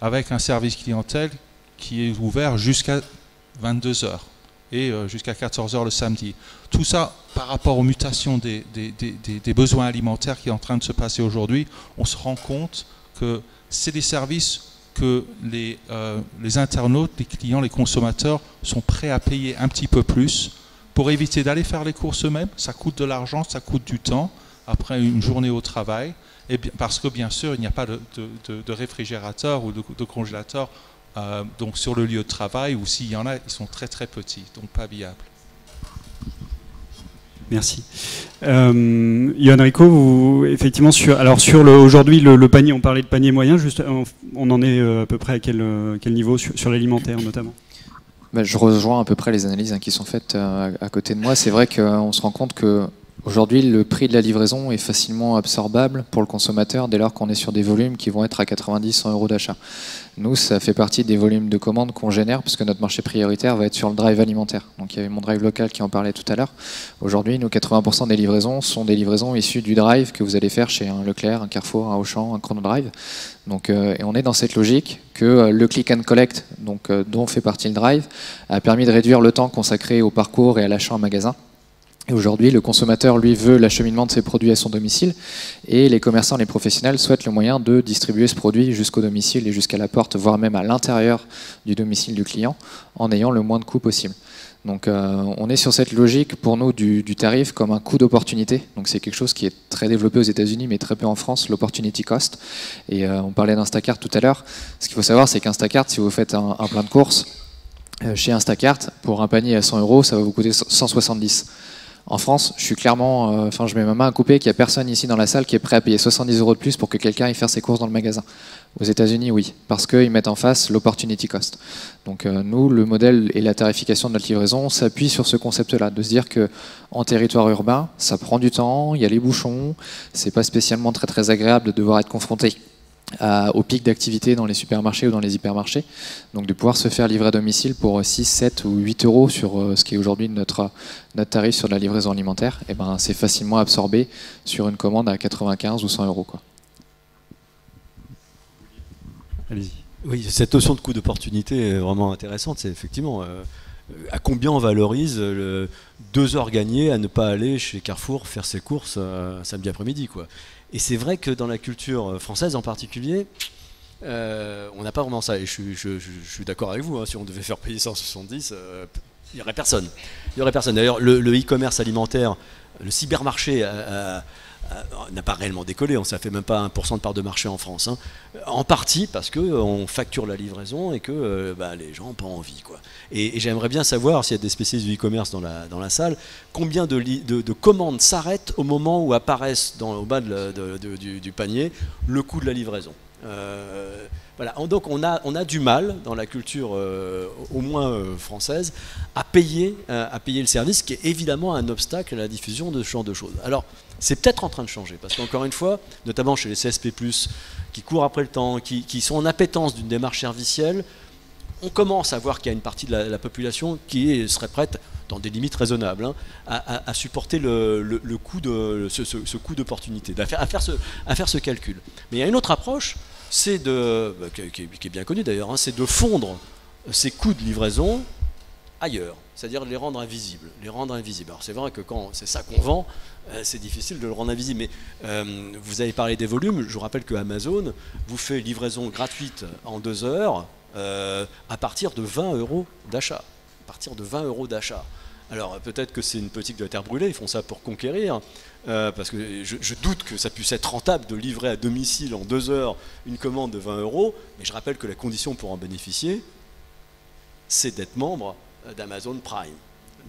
S4: avec un service clientèle qui est ouvert jusqu'à 22h et jusqu'à 14h le samedi. Tout ça, par rapport aux mutations des besoins alimentaires qui est en train de se passer aujourd'hui, on se rend compte que c'est des services que les internautes, les clients, les consommateurs sont prêts à payer un petit peu plus pour éviter d'aller faire les courses eux-mêmes. Ça coûte de l'argent, ça coûte du temps après une journée au travail, et parce que bien sûr il n'y a pas de réfrigérateur ou de congélateur donc sur le lieu de travail, ou s'il y en a, ils sont très très petits, donc pas viables.
S1: Merci. Yohan Rico, effectivement, aujourd'hui le panier, on parlait de panier moyen, juste, on en est à peu près à quel niveau sur l'alimentaire notamment?
S5: Je rejoins à peu près les analyses qui sont faites à côté de moi. C'est vrai qu'on se rend compte que aujourd'hui, le prix de la livraison est facilement absorbable pour le consommateur dès lors qu'on est sur des volumes qui vont être à 90-100 € d'achat. Nous, ça fait partie des volumes de commandes qu'on génère, puisque notre marché prioritaire va être sur le drive alimentaire. Donc il y avait mon drive local qui en parlait tout à l'heure. Aujourd'hui, nous, 80% des livraisons sont des livraisons issues du drive que vous allez faire chez un Leclerc, un Carrefour, un Auchan, un Chronodrive. Donc, et on est dans cette logique que le click and collect, donc, dont fait partie le drive, a permis de réduire le temps consacré au parcours et à l'achat en magasin. Et aujourd'hui, le consommateur, lui, veut l'acheminement de ses produits à son domicile, et les commerçants, les professionnels souhaitent le moyen de distribuer ce produit jusqu'au domicile et jusqu'à la porte, voire même à l'intérieur du domicile du client, en ayant le moins de coûts possible. Donc on est sur cette logique, pour nous, du tarif comme un coût d'opportunité. Donc c'est quelque chose qui est très développé aux États-Unis, mais très peu en France, l'opportunity cost. Et on parlait d'Instacart tout à l'heure. Ce qu'il faut savoir, c'est qu'Instacart, si vous faites un plein de courses, chez Instacart, pour un panier à 100 €, ça va vous coûter 170. En France, je suis clairement, je mets ma main à couper qu'il n'y a personne ici dans la salle qui est prêt à payer 70 € de plus pour que quelqu'un aille faire ses courses dans le magasin. Aux États-Unis, oui, parce qu'ils mettent en face l'opportunity cost. Donc nous, le modèle et la tarification de notre livraison s'appuie sur ce concept-là, de se dire qu'en territoire urbain, ça prend du temps, il y a les bouchons, c'est pas spécialement très très agréable de devoir être confronté au pic d'activité dans les supermarchés ou dans les hypermarchés. Donc de pouvoir se faire livrer à domicile pour 6, 7 ou 8 € sur ce qui est aujourd'hui notre tarif sur la livraison alimentaire, et ben, c'est facilement absorbé sur une commande à 95 ou 100 €, quoi.
S1: Allez-y.
S3: Oui, cette notion de coût d'opportunité est vraiment intéressante. C'est effectivement à combien on valorise 2 heures gagnées à ne pas aller chez Carrefour faire ses courses samedi après-midi, quoi. Et c'est vrai que dans la culture française en particulier, on n'a pas vraiment ça. Et je suis d'accord avec vous, hein, si on devait faire payer 170, il n'y aurait personne. Il y aurait personne. D'ailleurs, le e-commerce alimentaire, le cybermarché n'a pas réellement décollé. Ça ne fait même pas 1% de part de marché en France, hein. En partie parce qu'on facture la livraison et que les gens n'ont pas envie, quoi. Et j'aimerais bien savoir, s'il y a des spécialistes du e-commerce dans la salle, combien de commandes s'arrêtent au moment où apparaissent au bas du panier le coût de la livraison. Voilà. Donc on a du mal dans la culture au moins française à payer le service, ce qui est évidemment un obstacle à la diffusion de ce genre de choses. Alors c'est peut-être en train de changer, parce qu'encore une fois, notamment chez les CSP+, qui courent après le temps, qui sont en appétence d'une démarche servicielle, on commence à voir qu'il y a une partie de la population qui serait prête, dans des limites raisonnables, hein, à supporter le coût ce coût d'opportunité, à faire ce calcul. Mais il y a une autre approche, qui est bien connue d'ailleurs, hein, c'est de fondre ces coûts de livraison ailleurs, c'est-à-dire de les rendre invisibles. Alors c'est vrai que quand c'est ça qu'on vend, c'est difficile de le rendre invisible, mais vous avez parlé des volumes, je vous rappelle que Amazon vous fait livraison gratuite en 2 heures à partir de 20 € d'achat. Alors peut-être que c'est une politique de la terre brûlée, ils font ça pour conquérir, parce que je doute que ça puisse être rentable de livrer à domicile en 2 heures une commande de 20 €, mais je rappelle que la condition pour en bénéficier, c'est d'être membre d'Amazon Prime,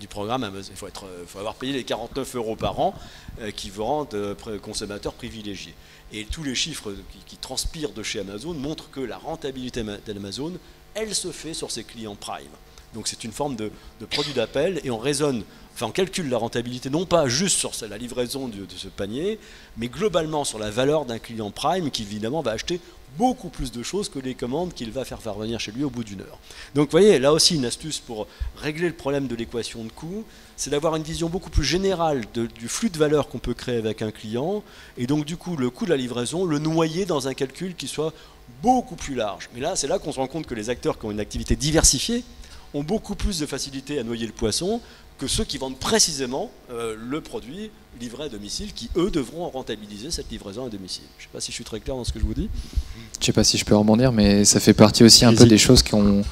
S3: du programme Amazon. Il faut avoir payé les 49 € par an qui vous rendent consommateur privilégié. Et tous les chiffres qui transpirent de chez Amazon montrent que la rentabilité d'Amazon, elle se fait sur ses clients Prime. Donc c'est une forme de produit d'appel et on calcule la rentabilité non pas juste sur la livraison de ce panier, mais globalement sur la valeur d'un client Prime qui évidemment va acheter beaucoup plus de choses que les commandes qu'il va faire parvenir chez lui au bout d'1 heure. Donc vous voyez, là aussi une astuce pour régler le problème de l'équation de coût, c'est d'avoir une vision beaucoup plus générale du flux de valeur qu'on peut créer avec un client, et donc du coup le coût de la livraison, le noyer dans un calcul qui soit beaucoup plus large. Mais là, c'est là qu'on se rend compte que les acteurs qui ont une activité diversifiée ont beaucoup plus de facilité à noyer le poisson que ceux qui vendent précisément le produit livré à domicile, qui eux devront rentabiliser cette livraison à domicile. Je ne sais pas si je suis très clair dans ce que je vous dis.
S5: Je ne sais pas si je peux rebondir, mais ça fait partie aussi un peu des choses qui ont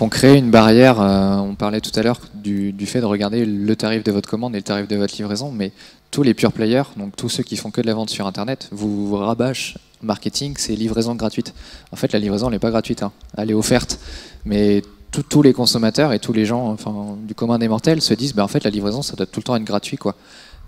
S5: créé une barrière. On parlait tout à l'heure du fait de regarder le tarif de votre commande et le tarif de votre livraison, mais tous les pure players, donc tous ceux qui font que de la vente sur Internet, vous rabâchent marketing, c'est livraison gratuite. En fait, la livraison n'est pas gratuite, hein. Elle est offerte, mais tous les consommateurs et tous les gens du commun des mortels se disent en fait la livraison ça doit tout le temps être gratuit quoi.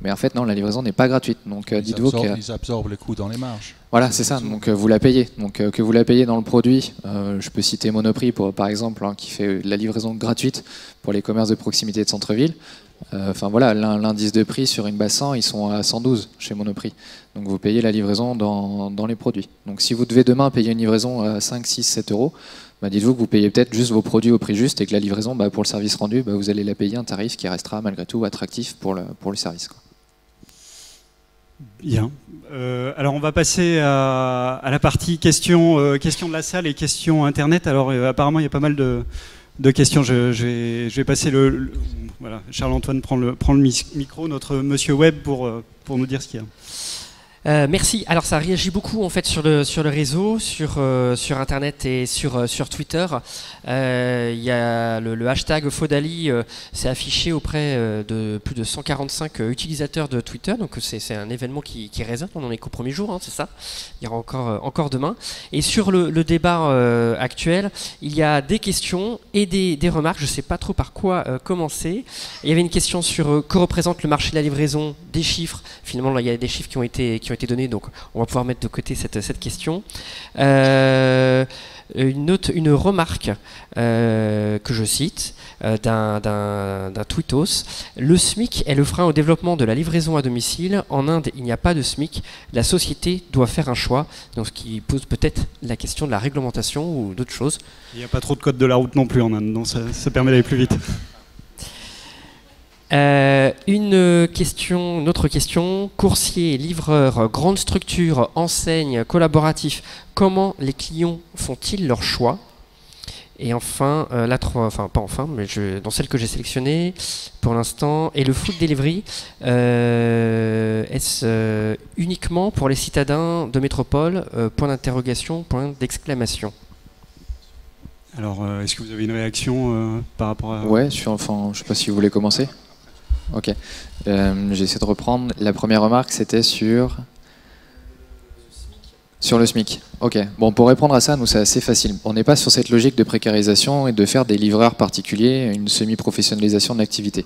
S5: Mais en fait non, la livraison n'est pas gratuite. Donc dites-vous
S4: ils absorbent les coûts dans les marges.
S5: Voilà, c'est ça. Donc vous la payez. Donc que vous la payez dans le produit. Je peux citer Monoprix par exemple qui fait la livraison gratuite pour les commerces de proximité de centre-ville. Voilà, l'indice de prix sur une base 100, ils sont à 112 chez Monoprix. Donc vous payez la livraison dans les produits. Donc si vous devez demain payer une livraison à 5, 6, 7 €, dites-vous que vous payez peut-être juste vos produits au prix juste et que la livraison, pour le service rendu, vous allez la payer un tarif qui restera malgré tout attractif pour le service, quoi.
S1: Bien. Alors on va passer à la partie questions de la salle et questions Internet. Alors apparemment il y a pas mal de questions. Je vais passer voilà, Charles-Antoine prend le micro, notre monsieur web pour nous dire ce qu'il y a.
S2: Merci. Alors ça réagit beaucoup en fait sur le réseau, sur Internet et sur Twitter. Il y a le hashtag Faudali s'est affiché auprès de plus de 145 utilisateurs de Twitter. Donc c'est un événement qui résonne. On en est qu'au premier jour, hein, c'est ça. Il y aura encore demain. Et sur le débat actuel, il y a des questions et des remarques. Je ne sais pas trop par quoi commencer. Il y avait une question sur que représente le marché de la livraison, des chiffres. Finalement, là, il y a des chiffres qui ont été donnés, donc on va pouvoir mettre de côté cette question. Une remarque que je cite d'un tweetos. Le SMIC est le frein au développement de la livraison à domicile. En Inde, il n'y a pas de SMIC. La société doit faire un choix. Donc, ce qui pose peut-être la question de la réglementation ou d'autres choses.
S1: Il n'y a pas trop de code de la route non plus en Inde, donc ça permet d'aller plus vite. Une
S2: autre question, coursier, livreur, grande structure, enseigne, collaboratif, comment les clients font-ils leur choix? Et enfin, dans celle que j'ai sélectionnée pour l'instant, et le food delivery, est-ce uniquement pour les citadins de métropole? Point d'interrogation, point d'exclamation.
S1: Alors, est-ce que vous avez une réaction par rapport à...
S5: Ouais, je sais pas si vous voulez commencer. Ok, j'essaie de reprendre. La première remarque, c'était sur le SMIC. Ok, bon, pour répondre à ça, nous, c'est assez facile. On n'est pas sur cette logique de précarisation et de faire des livreurs particuliers une semi-professionnalisation de l'activité.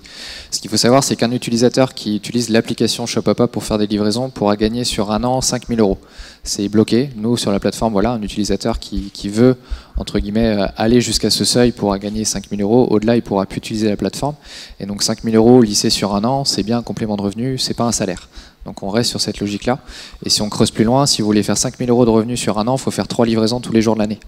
S5: Ce qu'il faut savoir, c'est qu'un utilisateur qui utilise l'application Shopapa pour faire des livraisons pourra gagner sur un an 5 000 €. C'est bloqué. Nous, sur la plateforme, voilà, un utilisateur qui veut, entre guillemets, aller jusqu'à ce seuil pourra gagner 5 000 €. Au-delà, il ne pourra plus utiliser la plateforme. Et donc 5 000 € lissés sur un an, c'est bien un complément de revenu, c'est pas un salaire. Donc on reste sur cette logique-là. Et si on creuse plus loin, si vous voulez faire 5 000 € de revenus sur un an, il faut faire 3 livraisons tous les jours de l'année.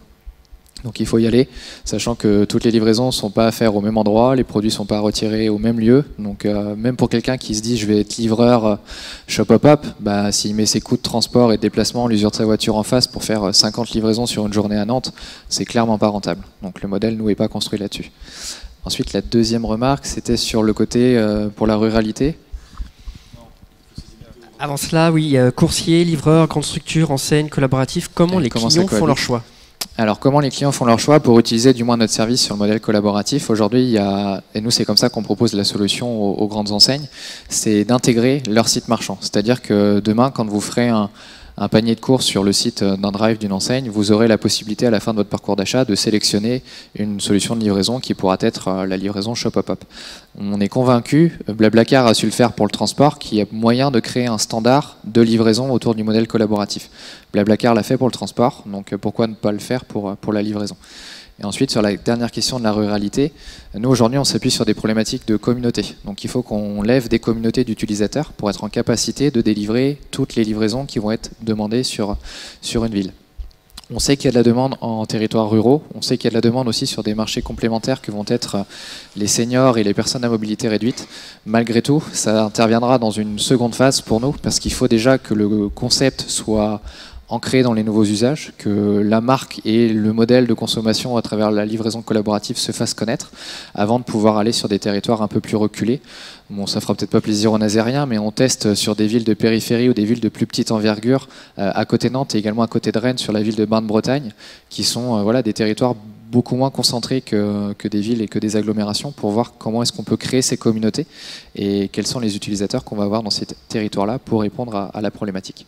S5: Donc il faut y aller, sachant que toutes les livraisons ne sont pas à faire au même endroit, les produits ne sont pas à retirer au même lieu. Donc même pour quelqu'un qui se dit je vais être livreur Shopopop, s'il met ses coûts de transport et de déplacement, l'usure de sa voiture en face pour faire 50 livraisons sur une journée à Nantes, c'est clairement pas rentable. Donc le modèle nous est pas construit là-dessus. Ensuite, la deuxième remarque, c'était sur le côté pour la ruralité.
S2: Avant cela, oui, coursier, livreur, grande structure, enseigne, collaboratif, comment les clients font leur choix?
S5: Alors, comment les clients font leur choix pour utiliser du moins notre service sur le modèle collaboratif? Aujourd'hui, il y a, et nous c'est comme ça qu'on propose la solution aux grandes enseignes, c'est d'intégrer leur site marchand. C'est-à-dire que demain, quand vous ferez un panier de courses sur le site d'un drive d'une enseigne, vous aurez la possibilité à la fin de votre parcours d'achat de sélectionner une solution de livraison qui pourra être la livraison Shop-Hop-Hop. On est convaincu, Blablacar a su le faire pour le transport, qu'il y a moyen de créer un standard de livraison autour du modèle collaboratif. Blablacar l'a fait pour le transport, donc pourquoi ne pas le faire pour la livraison? Et ensuite, sur la dernière question de la ruralité, nous aujourd'hui on s'appuie sur des problématiques de communauté. Donc il faut qu'on lève des communautés d'utilisateurs pour être en capacité de délivrer toutes les livraisons qui vont être demandées sur une ville. On sait qu'il y a de la demande en territoires ruraux, on sait qu'il y a de la demande aussi sur des marchés complémentaires que vont être les seniors et les personnes à mobilité réduite. Malgré tout, ça interviendra dans une seconde phase pour nous, parce qu'il faut déjà que le concept soit ancré dans les nouveaux usages, que la marque et le modèle de consommation à travers la livraison collaborative se fassent connaître avant de pouvoir aller sur des territoires un peu plus reculés. Bon, ça fera peut-être pas plaisir aux Nazériens, mais on teste sur des villes de périphérie ou des villes de plus petite envergure, à côté de Nantes et également à côté de Rennes, sur la ville de Bain-de-Bretagne, qui sont voilà, des territoires beaucoup moins concentrés que des villes et que des agglomérations, pour voir comment est-ce qu'on peut créer ces communautés et quels sont les utilisateurs qu'on va avoir dans ces territoires-là pour répondre à la problématique.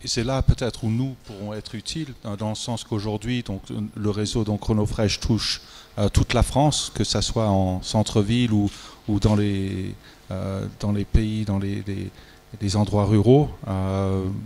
S4: Et c'est là peut-être où nous pourrons être utiles, dans le sens qu'aujourd'hui, donc le réseau Chronofresh touche toute la France, que ce soit en centre-ville ou dans les pays, dans les endroits ruraux.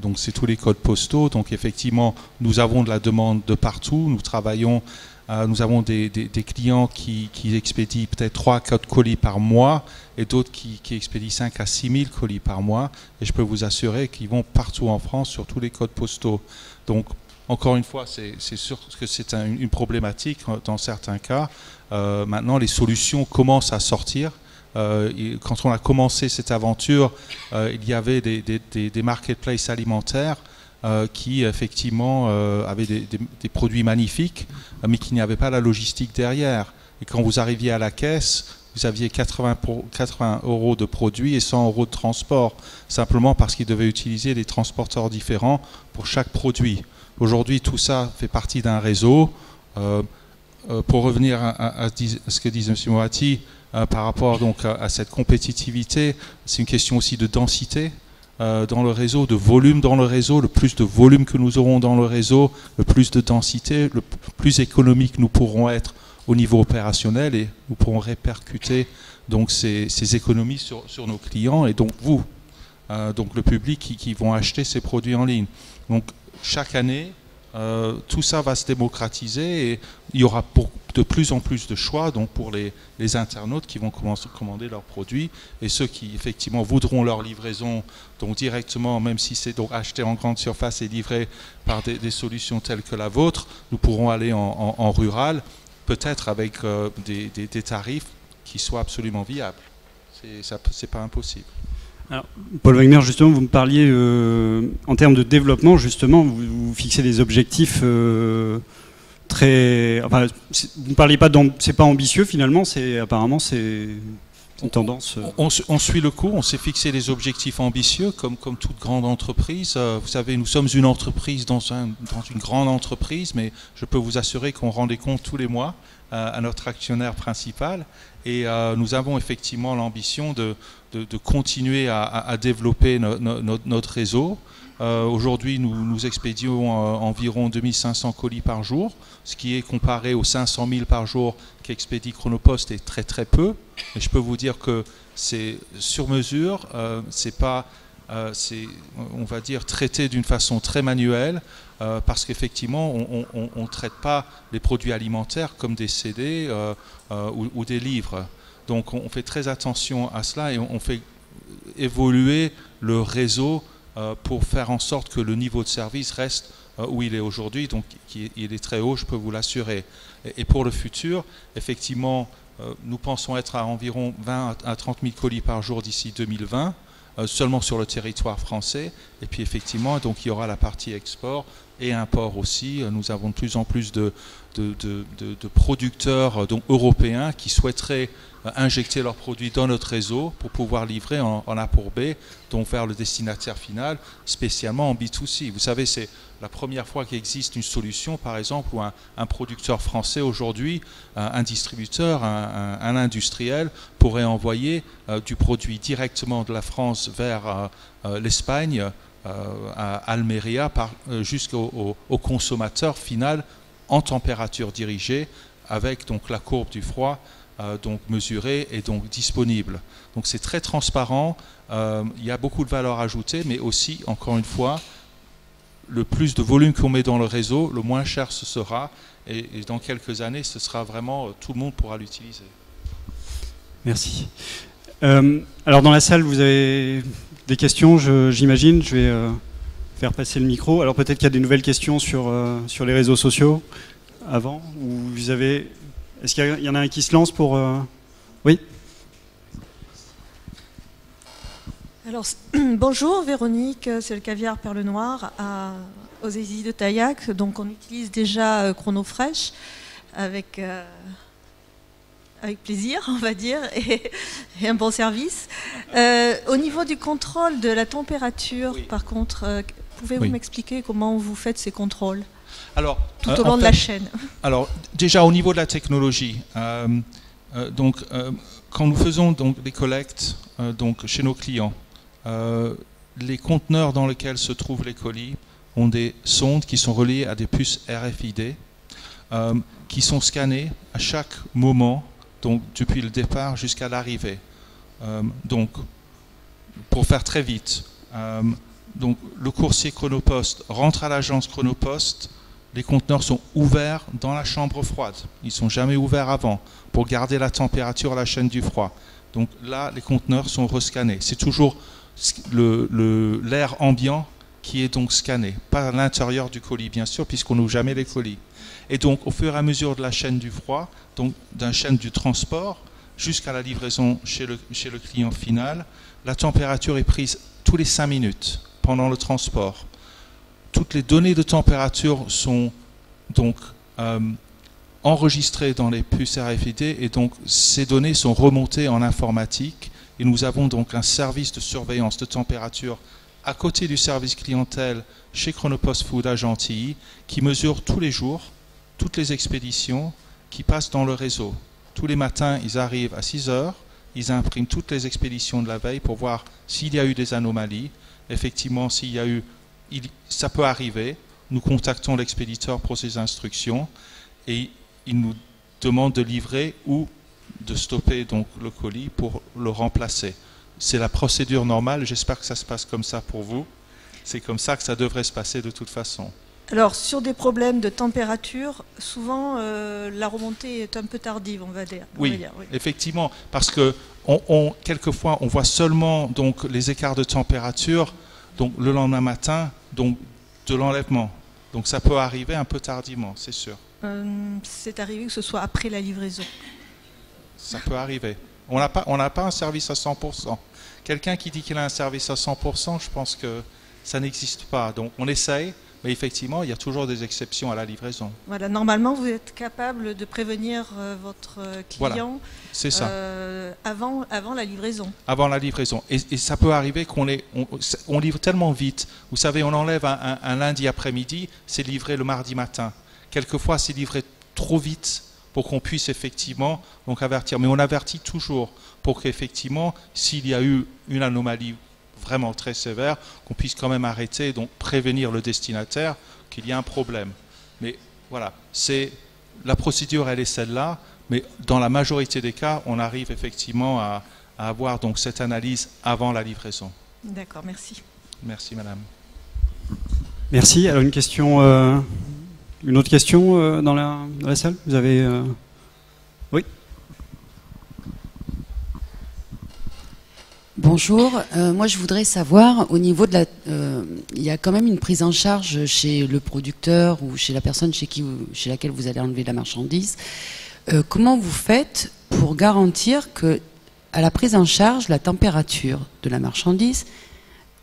S4: Donc c'est tous les codes postaux. Donc effectivement, nous avons de la demande de partout. Nous travaillons, nous avons des clients qui expédient peut-être 3 à 4 colis par mois, et d'autres qui expédient 5 à 6 000 colis par mois. Et je peux vous assurer qu'ils vont partout en France sur tous les codes postaux. Donc, encore une fois, c'est sûr que c'est une problématique dans certains cas. Maintenant, les solutions commencent à sortir. Quand on a commencé cette aventure, il y avait des marketplaces alimentaires qui, effectivement, avaient des produits magnifiques, mais qui n'avaient pas la logistique derrière. Et quand vous arriviez à la caisse, vous aviez 80 € de produits et 100 € de transport, simplement parce qu'ils devaient utiliser des transporteurs différents pour chaque produit. Aujourd'hui, tout ça fait partie d'un réseau. Pour revenir à ce que disait M. Moati, par rapport donc à cette compétitivité, c'est une question aussi de densité dans le réseau, de volume dans le réseau. Le plus de volume que nous aurons dans le réseau, le plus de densité, le plus économique nous pourrons être au niveau opérationnel, et nous pourrons répercuter donc ces économies sur nos clients et donc vous, donc le public qui vont acheter ces produits en ligne. Donc chaque année, tout ça va se démocratiser et il y aura de plus en plus de choix donc pour les internautes qui vont commencer à commander leurs produits, et ceux qui effectivement voudront leur livraison donc directement, même si c'est donc acheté en grande surface et livré par des solutions telles que la vôtre, nous pourrons aller en rural, peut-être avec des tarifs qui soient absolument viables. C'est pas impossible.
S1: Alors, Paul Wagner, justement, vous me parliez en termes de développement, justement, vous fixez des objectifs très... Enfin, vous ne parliez pas c'est pas ambitieux finalement, apparemment c'est une tendance...
S4: On suit le cours, on s'est fixé des objectifs ambitieux comme toute grande entreprise. Vous savez, nous sommes une entreprise dans une grande entreprise, mais je peux vous assurer qu'on rend des comptes tous les mois à notre actionnaire principal, et nous avons effectivement l'ambition de continuer à développer notre réseau. Aujourd'hui, nous expédions environ 2500 colis par jour, ce qui est comparé aux 500 000 par jour qu'expédie Chronopost est très très peu. Mais je peux vous dire que c'est sur mesure, c'est pas, on va dire, traité d'une façon très manuelle, parce qu'effectivement, on ne traite pas les produits alimentaires comme des CD ou des livres. Donc on fait très attention à cela et on fait évoluer le réseau pour faire en sorte que le niveau de service reste où il est aujourd'hui, donc il est très haut, je peux vous l'assurer. Et pour le futur, effectivement, nous pensons être à environ 20 à 30 000 colis par jour d'ici 2020, seulement sur le territoire français. Et puis effectivement, donc il y aura la partie export et import aussi. Nous avons de plus en plus de producteurs donc, européens qui souhaiteraient injecter leurs produits dans notre réseau pour pouvoir livrer en A pour B, donc vers le destinataire final, spécialement en B2C. Vous savez, c'est la première fois qu'il existe une solution, par exemple, où un producteur français aujourd'hui, un distributeur, un industriel, pourrait envoyer du produit directement de la France vers l'Espagne, à Almeria, jusqu'au consommateur final en température dirigée, avec donc la courbe du froid donc mesurée et donc disponible. Donc c'est très transparent, il y a beaucoup de valeur ajoutée, mais aussi, encore une fois, le plus de volume qu'on met dans le réseau, le moins cher ce sera, et dans quelques années, ce sera vraiment, tout le monde pourra l'utiliser.
S1: Merci. Alors dans la salle, vous avez des questions, j'imagine. Je vais faire passer le micro. Alors peut-être qu'il y a des nouvelles questions sur les réseaux sociaux avant, ou vous avez... Est-ce qu'il y en a un qui se lance pour... Oui.
S6: Alors, bonjour Véronique, c'est le caviar Perle Noire aux Aisies de Taillac. Donc on utilise déjà Chronofresh avec plaisir, on va dire, et un bon service. Au niveau du contrôle de la température, oui. Par contre, pouvez-vous m'expliquer comment vous faites ces contrôles? Alors, tout au long de la chaîne. Alors,
S4: déjà au niveau de la technologie, quand nous faisons donc des collectes donc chez nos clients, les conteneurs dans lesquels se trouvent les colis ont des sondes qui sont reliées à des puces RFID qui sont scannées à chaque moment, donc depuis le départ jusqu'à l'arrivée. Donc, pour faire très vite, donc le coursier Chronopost rentre à l'agence Chronopost. Les conteneurs sont ouverts dans la chambre froide. Ils ne sont jamais ouverts avant pour garder la température à la chaîne du froid. Donc là, les conteneurs sont rescannés. C'est toujours l'air ambiant qui est donc scanné, pas à l'intérieur du colis, bien sûr, puisqu'on n'ouvre jamais les colis. Et donc, au fur et à mesure de la chaîne du froid, donc d'un chaîne du transport jusqu'à la livraison chez le client final, la température est prise tous les 5 minutes pendant le transport. Toutes les données de température sont donc enregistrées dans les puces RFID et donc ces données sont remontées en informatique et nous avons donc un service de surveillance de température à côté du service clientèle chez Chronopost Food à Gentilly qui mesure tous les jours toutes les expéditions qui passent dans le réseau. Tous les matins, ils arrivent à 6 heures, ils impriment toutes les expéditions de la veille pour voir s'il y a eu des anomalies. Effectivement, s'il y a eu ça peut arriver, nous contactons l'expéditeur pour ses instructions et il nous demande de livrer ou de stopper donc le colis pour le remplacer. C'est la procédure normale, j'espère que ça se passe comme ça pour vous. C'est comme ça que ça devrait se passer de toute façon.
S6: Alors sur des problèmes de température, souvent la remontée est un peu tardive, on va dire.
S4: Oui, effectivement, parce que quelquefois on voit seulement donc, les écarts de température donc le lendemain matin, donc de l'enlèvement. Donc ça peut arriver un peu tardivement, c'est sûr.
S6: C'est arrivé que ce soit après la livraison.
S4: Ça peut arriver. On n'a pas un service à 100%. Quelqu'un qui dit qu'il a un service à 100%, je pense que ça n'existe pas. Donc on essaye, mais effectivement, il y a toujours des exceptions à la livraison.
S6: Voilà, normalement, vous êtes capable de prévenir votre client avant la livraison.
S4: Avant la livraison. Et ça peut arriver on livre tellement vite. Vous savez, on enlève un lundi après-midi, c'est livré le mardi matin. Quelquefois, c'est livré trop vite pour qu'on puisse effectivement donc avertir. Mais on avertit toujours pour qu'effectivement, s'il y a eu une anomalie vraiment très sévère, qu'on puisse quand même arrêter, donc prévenir le destinataire qu'il y a un problème. Mais voilà, la procédure, elle est celle-là, mais dans la majorité des cas, on arrive effectivement à avoir donc cette analyse avant la livraison.
S6: D'accord, merci.
S4: Merci madame.
S1: Merci. Alors une autre question dans la salle? Vous avez... Oui.
S7: Bonjour, moi je voudrais savoir au niveau de il y a quand même une prise en charge chez le producteur ou chez la personne chez laquelle vous allez enlever la marchandise. Comment vous faites pour garantir que à la prise en charge, la température de la marchandise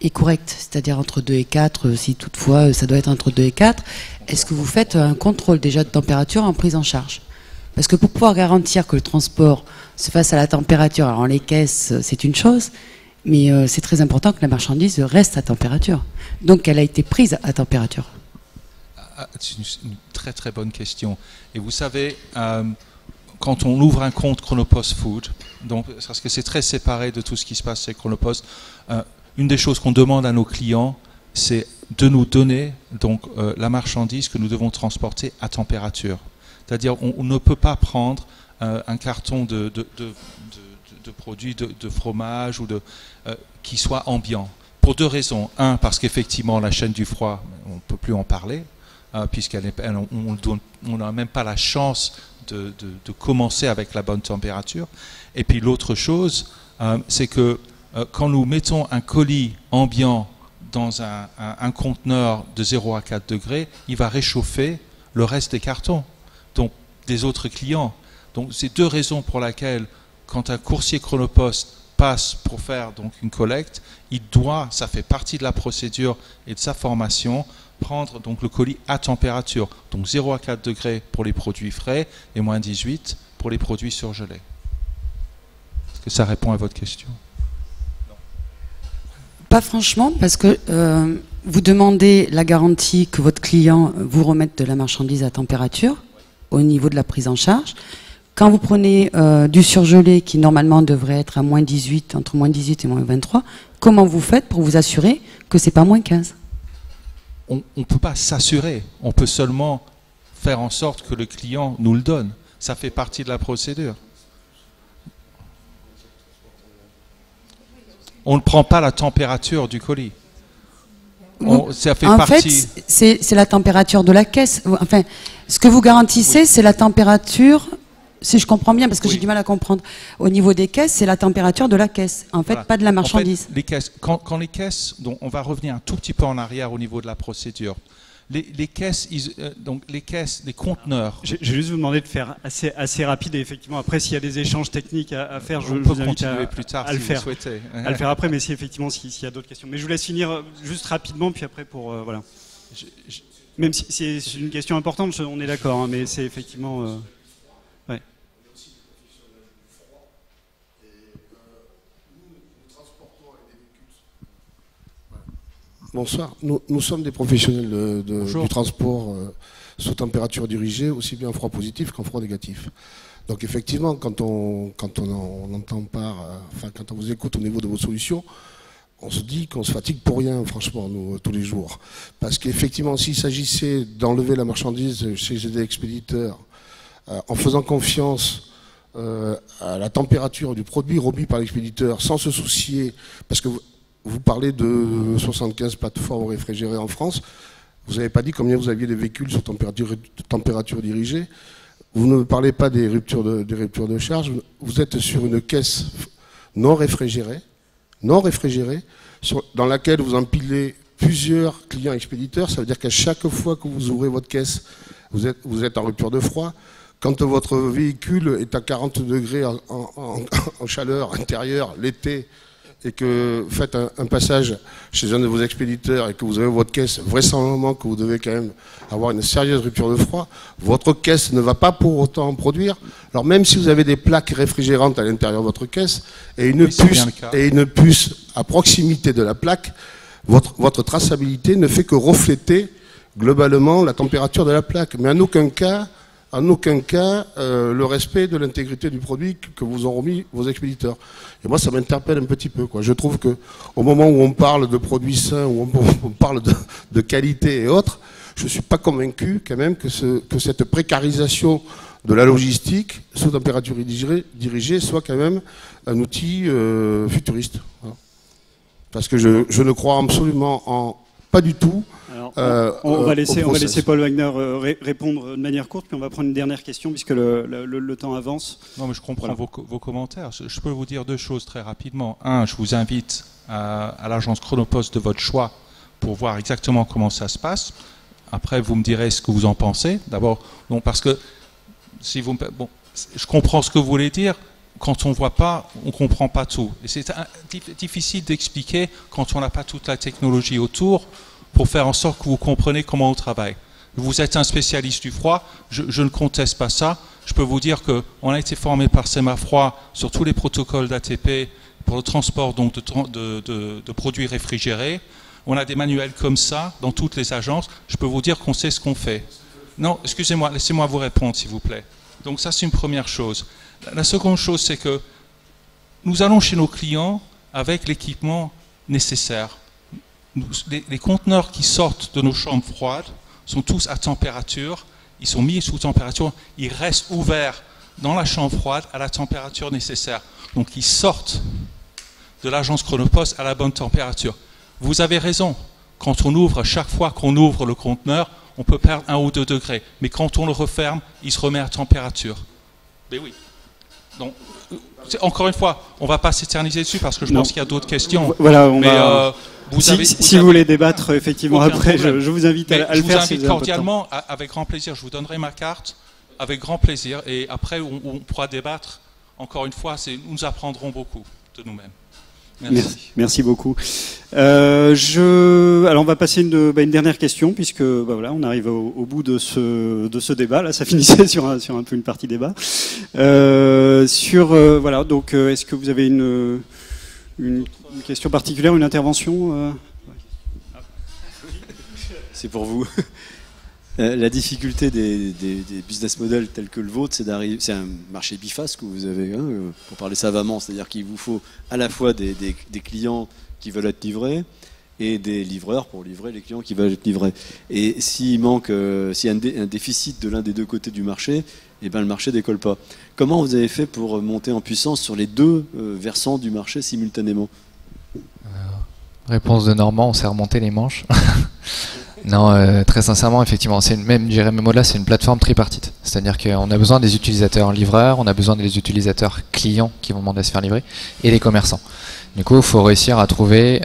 S7: est correct, c'est-à-dire entre 2 et 4, si toutefois ça doit être entre 2 et 4, est-ce que vous faites un contrôle déjà de température en prise en charge? Parce que pour pouvoir garantir que le transport se fasse à la température, alors les caisses c'est une chose, mais c'est très important que la marchandise reste à température. Donc elle a été prise à température.
S4: C'est une très très bonne question. Et vous savez, quand on ouvre un compte Chronopost Food, donc, parce que c'est très séparé de tout ce qui se passe chez Chronopost, une des choses qu'on demande à nos clients, c'est de nous donner donc, la marchandise que nous devons transporter à température. C'est-à-dire on ne peut pas prendre un carton de produits de fromage ou qui soit ambiant. Pour 2 raisons. Un, parce qu'effectivement la chaîne du froid, on ne peut plus en parler, puisqu'on n'a même pas la chance de commencer avec la bonne température. Et puis l'autre chose, c'est que quand nous mettons un colis ambiant dans un conteneur de 0 à 4 degrés, il va réchauffer le reste des cartons, donc des autres clients. Donc c'est 2 raisons pour lesquelles, quand un coursier Chronopost passe pour faire donc une collecte, il doit, ça fait partie de la procédure et de sa formation, prendre donc le colis à température, donc 0 à 4 degrés pour les produits frais et moins 18 pour les produits surgelés. Est-ce que ça répond à votre question?
S7: Non. Pas franchement, parce que vous demandez la garantie que votre client vous remette de la marchandise à température au niveau de la prise en charge. Quand vous prenez du surgelé qui normalement devrait être à moins 18, entre moins 18 et moins 23, comment vous faites pour vous assurer que c'est pas moins 15?
S4: On ne peut pas s'assurer, on peut seulement faire en sorte que le client nous le donne. Ça fait partie de la procédure. On ne prend pas la température du colis. Ça fait partie...
S7: fait, c'est la température de la caisse. Enfin, ce que vous garantissez, c'est la température... Si je comprends bien, parce que j'ai du mal à comprendre. Au niveau des caisses, c'est la température de la caisse. En fait, pas de la marchandise.
S4: En fait, les caisses, quand les caisses, donc on va revenir un tout petit peu en arrière au niveau de la procédure. Les caisses, les conteneurs.
S1: Je vais juste vous demander de faire assez rapide et effectivement après s'il y a des échanges techniques à faire, je
S4: peux
S1: vous invite
S4: continuer plus tard
S1: à le faire.
S4: Vous souhaitez.
S1: À le faire après, mais si effectivement s'il y a d'autres questions. Mais je vous laisse finir juste rapidement, puis après pour voilà. Même si c'est une question importante, on est d'accord, hein, mais c'est effectivement. Ouais.
S8: Bonsoir, nous sommes des professionnels du transport sous température dirigée, aussi bien froid positif qu'en froid négatif. Donc effectivement, quand on entend quand on vous écoute au niveau de vos solutions, on se dit qu'on se fatigue pour rien, franchement, nous, tous les jours. Parce qu'effectivement, s'il s'agissait d'enlever la marchandise chez des expéditeurs, en faisant confiance à la température du produit remis par l'expéditeur, sans se soucier, parce que vous parlez de 75 plateformes réfrigérées en France. Vous n'avez pas dit combien vous aviez de véhicules sur température dirigée. Vous ne parlez pas des ruptures de charge. Vous êtes sur une caisse non réfrigérée, dans laquelle vous empilez plusieurs clients expéditeurs. Ça veut dire qu'à chaque fois que vous ouvrez votre caisse, vous êtes en rupture de froid. Quand votre véhicule est à 40 degrés en chaleur intérieure l'été, et que vous faites un passage chez un de vos expéditeurs et que vous avez votre caisse, vraisemblablement que vous devez quand même avoir une sérieuse rupture de froid, votre caisse ne va pas pour autant produire. Alors même si vous avez des plaques réfrigérantes à l'intérieur de votre caisse et une puce à proximité de la plaque, votre traçabilité ne fait que refléter globalement la température de la plaque. Mais en aucun cas le respect de l'intégrité du produit que vous ont remis vos expéditeurs. Et moi, ça m'interpelle un petit peu, quoi. Je trouve qu'au moment où on parle de produits sains, où on parle de qualité et autres, je ne suis pas convaincu quand même que cette précarisation de la logistique sous température dirigée soit quand même un outil futuriste. Voilà. Parce que je ne crois absolument pas du tout.
S1: Alors, on va laisser Paul Wagner répondre de manière courte, puis on va prendre une dernière question puisque le temps avance.
S4: Non, mais je comprends vos commentaires. Je peux vous dire 2 choses très rapidement. Un, je vous invite à l'agence Chronopost de votre choix pour voir exactement comment ça se passe. Après, vous me direz ce que vous en pensez. D'abord, non, parce que si vous, je comprends ce que vous voulez dire. quand on ne voit pas, on ne comprend pas tout. Et c'est difficile d'expliquer quand on n'a pas toute la technologie autour pour faire en sorte que vous compreniez comment on travaille. Vous êtes un spécialiste du froid, je ne conteste pas ça. Je peux vous dire qu'on a été formé par Semafroid sur tous les protocoles d'ATP pour le transport donc, de produits réfrigérés. On a des manuels comme ça dans toutes les agences. Je peux vous dire qu'on sait ce qu'on fait. Non, excusez-moi, laissez-moi vous répondre s'il vous plaît. Donc ça c'est une première chose. La seconde chose c'est que nous allons chez nos clients avec l'équipement nécessaire. Les conteneurs qui sortent de nos chambres froides sont tous à température, ils sont mis sous température, ils restent ouverts dans la chambre froide à la température nécessaire. Donc ils sortent de l'agence Chronopost à la bonne température. Vous avez raison, quand on ouvre, chaque fois qu'on ouvre le conteneur, on peut perdre 1 ou 2 degrés. Mais quand on le referme, il se remet à température. Mais oui. Donc, encore une fois, on ne va pas s'éterniser dessus parce que je pense qu'il y a d'autres questions.
S1: Voilà, si vous voulez débattre effectivement après, je vous invite à le faire.
S4: Je vous invite cordialement, avec grand plaisir. Je vous donnerai ma carte, avec grand plaisir. Et après, on pourra débattre. Encore une fois, nous apprendrons beaucoup de nous-mêmes.
S1: Merci beaucoup. Alors on va passer une dernière question puisque voilà, on arrive au bout de ce débat. Là, ça finissait sur un peu une partie débat. Voilà, donc est-ce que vous avez une question particulière, une intervention
S3: C'est pour vous. La difficulté des business models tels que le vôtre, c'est un marché biface que vous avez, pour parler savamment, c'est-à-dire qu'il vous faut à la fois des clients qui veulent être livrés et des livreurs pour livrer les clients qui veulent être livrés. Et s'il y a un déficit de l'un des deux côtés du marché, eh ben le marché décolle pas. Comment vous avez fait pour monter en puissance sur les deux versants du marché simultanément ?
S5: Réponse de Normand, on s'est remonté les manches. Non, très sincèrement, effectivement, même au-delà, c'est une plateforme tripartite. C'est-à-dire qu'on a besoin des utilisateurs livreurs, on a besoin des utilisateurs clients qui vont demander à se faire livrer, et des commerçants. Du coup, il faut réussir à trouver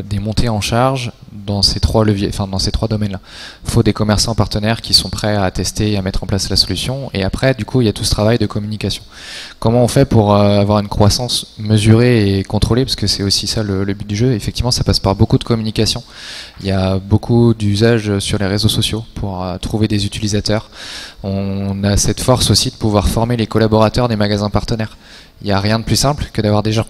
S5: des montées en charge dans ces trois leviers, enfin dans ces trois domaines-là. Il faut des commerçants partenaires qui sont prêts à tester et à mettre en place la solution. Et après, du coup, il y a tout ce travail de communication. Comment on fait pour avoir une croissance mesurée et contrôlée, parce que c'est aussi ça le but du jeu. Effectivement, ça passe par beaucoup de communication. Il y a beaucoup d'usages sur les réseaux sociaux pour trouver des utilisateurs. On a cette force aussi de pouvoir former les collaborateurs des magasins partenaires. Il n'y a rien de plus simple que d'avoir des gens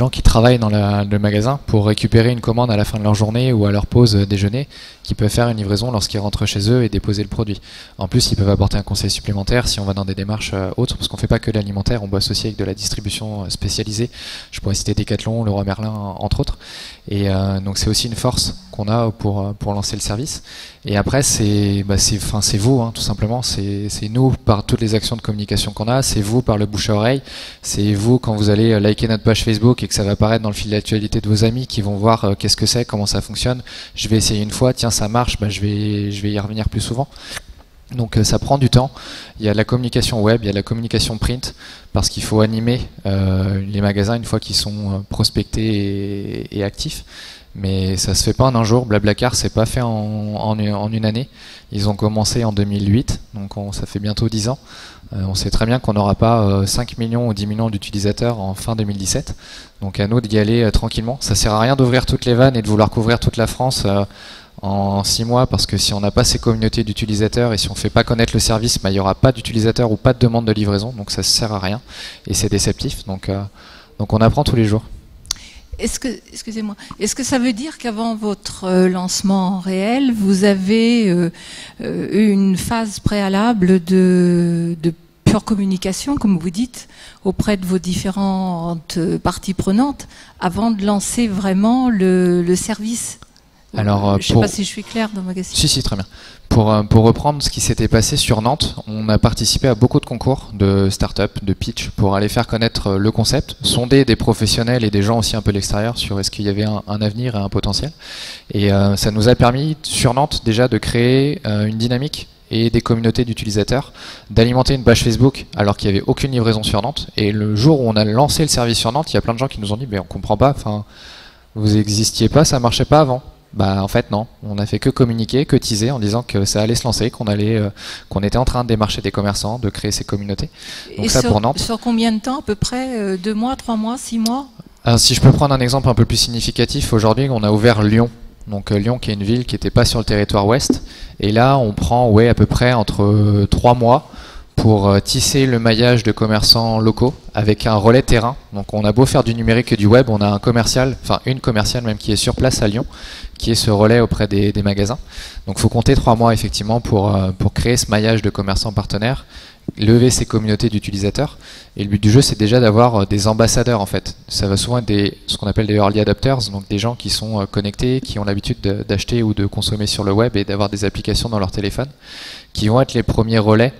S5: qui travaillent dans le magasin pour récupérer une commande à la fin de leur journée ou à leur pause déjeuner, qui peuvent faire une livraison lorsqu'ils rentrent chez eux et déposer le produit. En plus, ils peuvent apporter un conseil supplémentaire si on va dans des démarches autres, parce qu'on ne fait pas que l'alimentaire, on bosse aussi avec de la distribution spécialisée. Je pourrais citer Decathlon, Leroy Merlin, entre autres. Et donc c'est aussi une force qu'on a pour lancer le service. Et après, c'est vous, tout simplement. C'est nous par toutes les actions de communication qu'on a, c'est vous par le bouche à oreille, c'est vous quand vous allez liker notre page Facebook et que ça va apparaître dans le fil d'actualité de vos amis qui vont voir qu'est-ce que c'est, comment ça fonctionne. Je vais essayer une fois, tiens ça marche, je vais y revenir plus souvent. Donc ça prend du temps. Il y a de la communication web, il y a de la communication print, parce qu'il faut animer les magasins une fois qu'ils sont prospectés et actifs. Mais ça se fait pas en un jour. Blablacar c'est pas fait en une année. Ils ont commencé en 2008, donc ça fait bientôt 10 ans. On sait très bien qu'on n'aura pas 5 millions ou 10 millions d'utilisateurs en fin 2017. Donc à nous d'y aller tranquillement. Ça sert à rien d'ouvrir toutes les vannes et de vouloir couvrir toute la France en 6 mois, parce que si on n'a pas ces communautés d'utilisateurs et si on ne fait pas connaître le service, il n'y aura pas d'utilisateurs ou pas de demande de livraison, donc ça ne sert à rien et c'est déceptif. Donc on apprend tous les jours.
S9: Excusez-moi, est-ce que ça veut dire qu'avant votre lancement réel, vous avez eu une phase préalable de pure communication, comme vous dites, auprès de vos différentes parties prenantes, avant de lancer vraiment le service ?
S5: Alors,
S9: je ne sais pas si je suis claire dans ma question.
S5: Si, très bien. Pour reprendre ce qui s'était passé sur Nantes, on a participé à beaucoup de concours de start-up, de pitch, pour aller faire connaître le concept, sonder des professionnels et des gens aussi un peu de l'extérieur sur est-ce qu'il y avait un avenir et un potentiel. Et ça nous a permis, sur Nantes, déjà de créer une dynamique et des communautés d'utilisateurs, d'alimenter une page Facebook alors qu'il n'y avait aucune livraison sur Nantes. Et le jour où on a lancé le service sur Nantes, il y a plein de gens qui nous ont dit « on ne comprend pas, vous n'existiez pas, ça ne marchait pas avant ». Bah en fait non, on a fait que communiquer, que teaser en disant que ça allait se lancer, qu'on était en train de démarcher des commerçants, de créer ces communautés. Donc
S9: et
S5: ça
S9: sur,
S5: pour Nantes.
S9: Sur combien de temps à peu près 2 mois, 3 mois, 6 mois?
S5: Alors, si je peux prendre un exemple un peu plus significatif, aujourd'hui on a ouvert Lyon. Donc Lyon qui est une ville qui n'était pas sur le territoire ouest. Et là on prend à peu près entre 3 mois pour tisser le maillage de commerçants locaux avec un relais terrain. Donc on a beau faire du numérique et du web, on a un commercial, enfin une commerciale même qui est sur place à Lyon, qui est ce relais auprès des magasins. Donc il faut compter 3 mois effectivement pour créer ce maillage de commerçants partenaires, lever ces communautés d'utilisateurs. Et le but du jeu, c'est déjà d'avoir des ambassadeurs en fait. Ça va souvent être ce qu'on appelle des early adopters, donc des gens qui sont connectés, qui ont l'habitude d'acheter ou de consommer sur le web et d'avoir des applications dans leur téléphone, qui vont être les premiers relais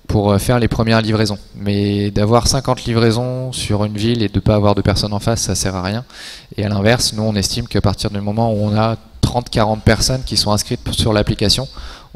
S5: pour faire les premières livraisons. Mais d'avoir 50 livraisons sur une ville et de ne pas avoir de personnes en face, ça sert à rien. Et à l'inverse, nous on estime qu'à partir du moment où on a 30-40 personnes qui sont inscrites sur l'application,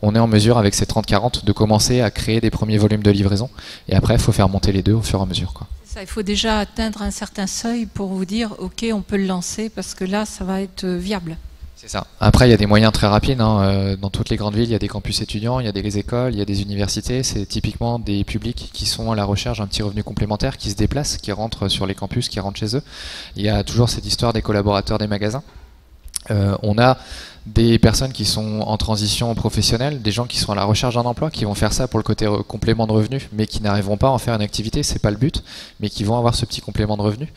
S5: on est en mesure avec ces 30-40 de commencer à créer des premiers volumes de livraison. Et après, il faut faire monter les deux au fur et à mesure, quoi.
S9: Ça, il faut déjà atteindre un certain seuil pour vous dire ok, on peut le lancer parce que là ça va être viable.
S5: C'est ça. Après, il y a des moyens très rapides. Hein. Dans toutes les grandes villes, il y a des campus étudiants, il y a des écoles, il y a des universités. C'est typiquement des publics qui sont à la recherche d'un petit revenu complémentaire, qui se déplacent, qui rentrent sur les campus, qui rentrent chez eux. Il y a toujours cette histoire des collaborateurs des magasins. On a des personnes qui sont en transition professionnelle, des gens qui sont à la recherche d'un emploi, qui vont faire ça pour le côté complément de revenu, mais qui n'arriveront pas à en faire une activité, c'est pas le but, mais qui vont avoir ce petit complément de revenu.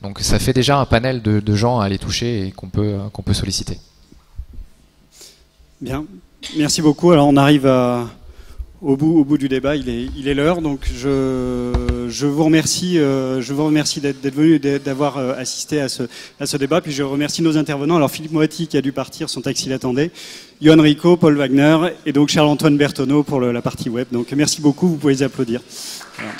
S5: Donc ça fait déjà un panel de gens à aller toucher et qu'on peut solliciter.
S1: Bien, merci beaucoup. Alors on arrive au bout du débat, il est l'heure, donc je vous remercie d'être venu et d'avoir assisté à ce débat, puis je remercie nos intervenants. Alors Philippe Moretti qui a dû partir, son taxi l'attendait, Johan Rico, Paul Wagner et donc Charles-Antoine Bertonneau pour la partie web. Donc merci beaucoup, vous pouvez les applaudir. Voilà.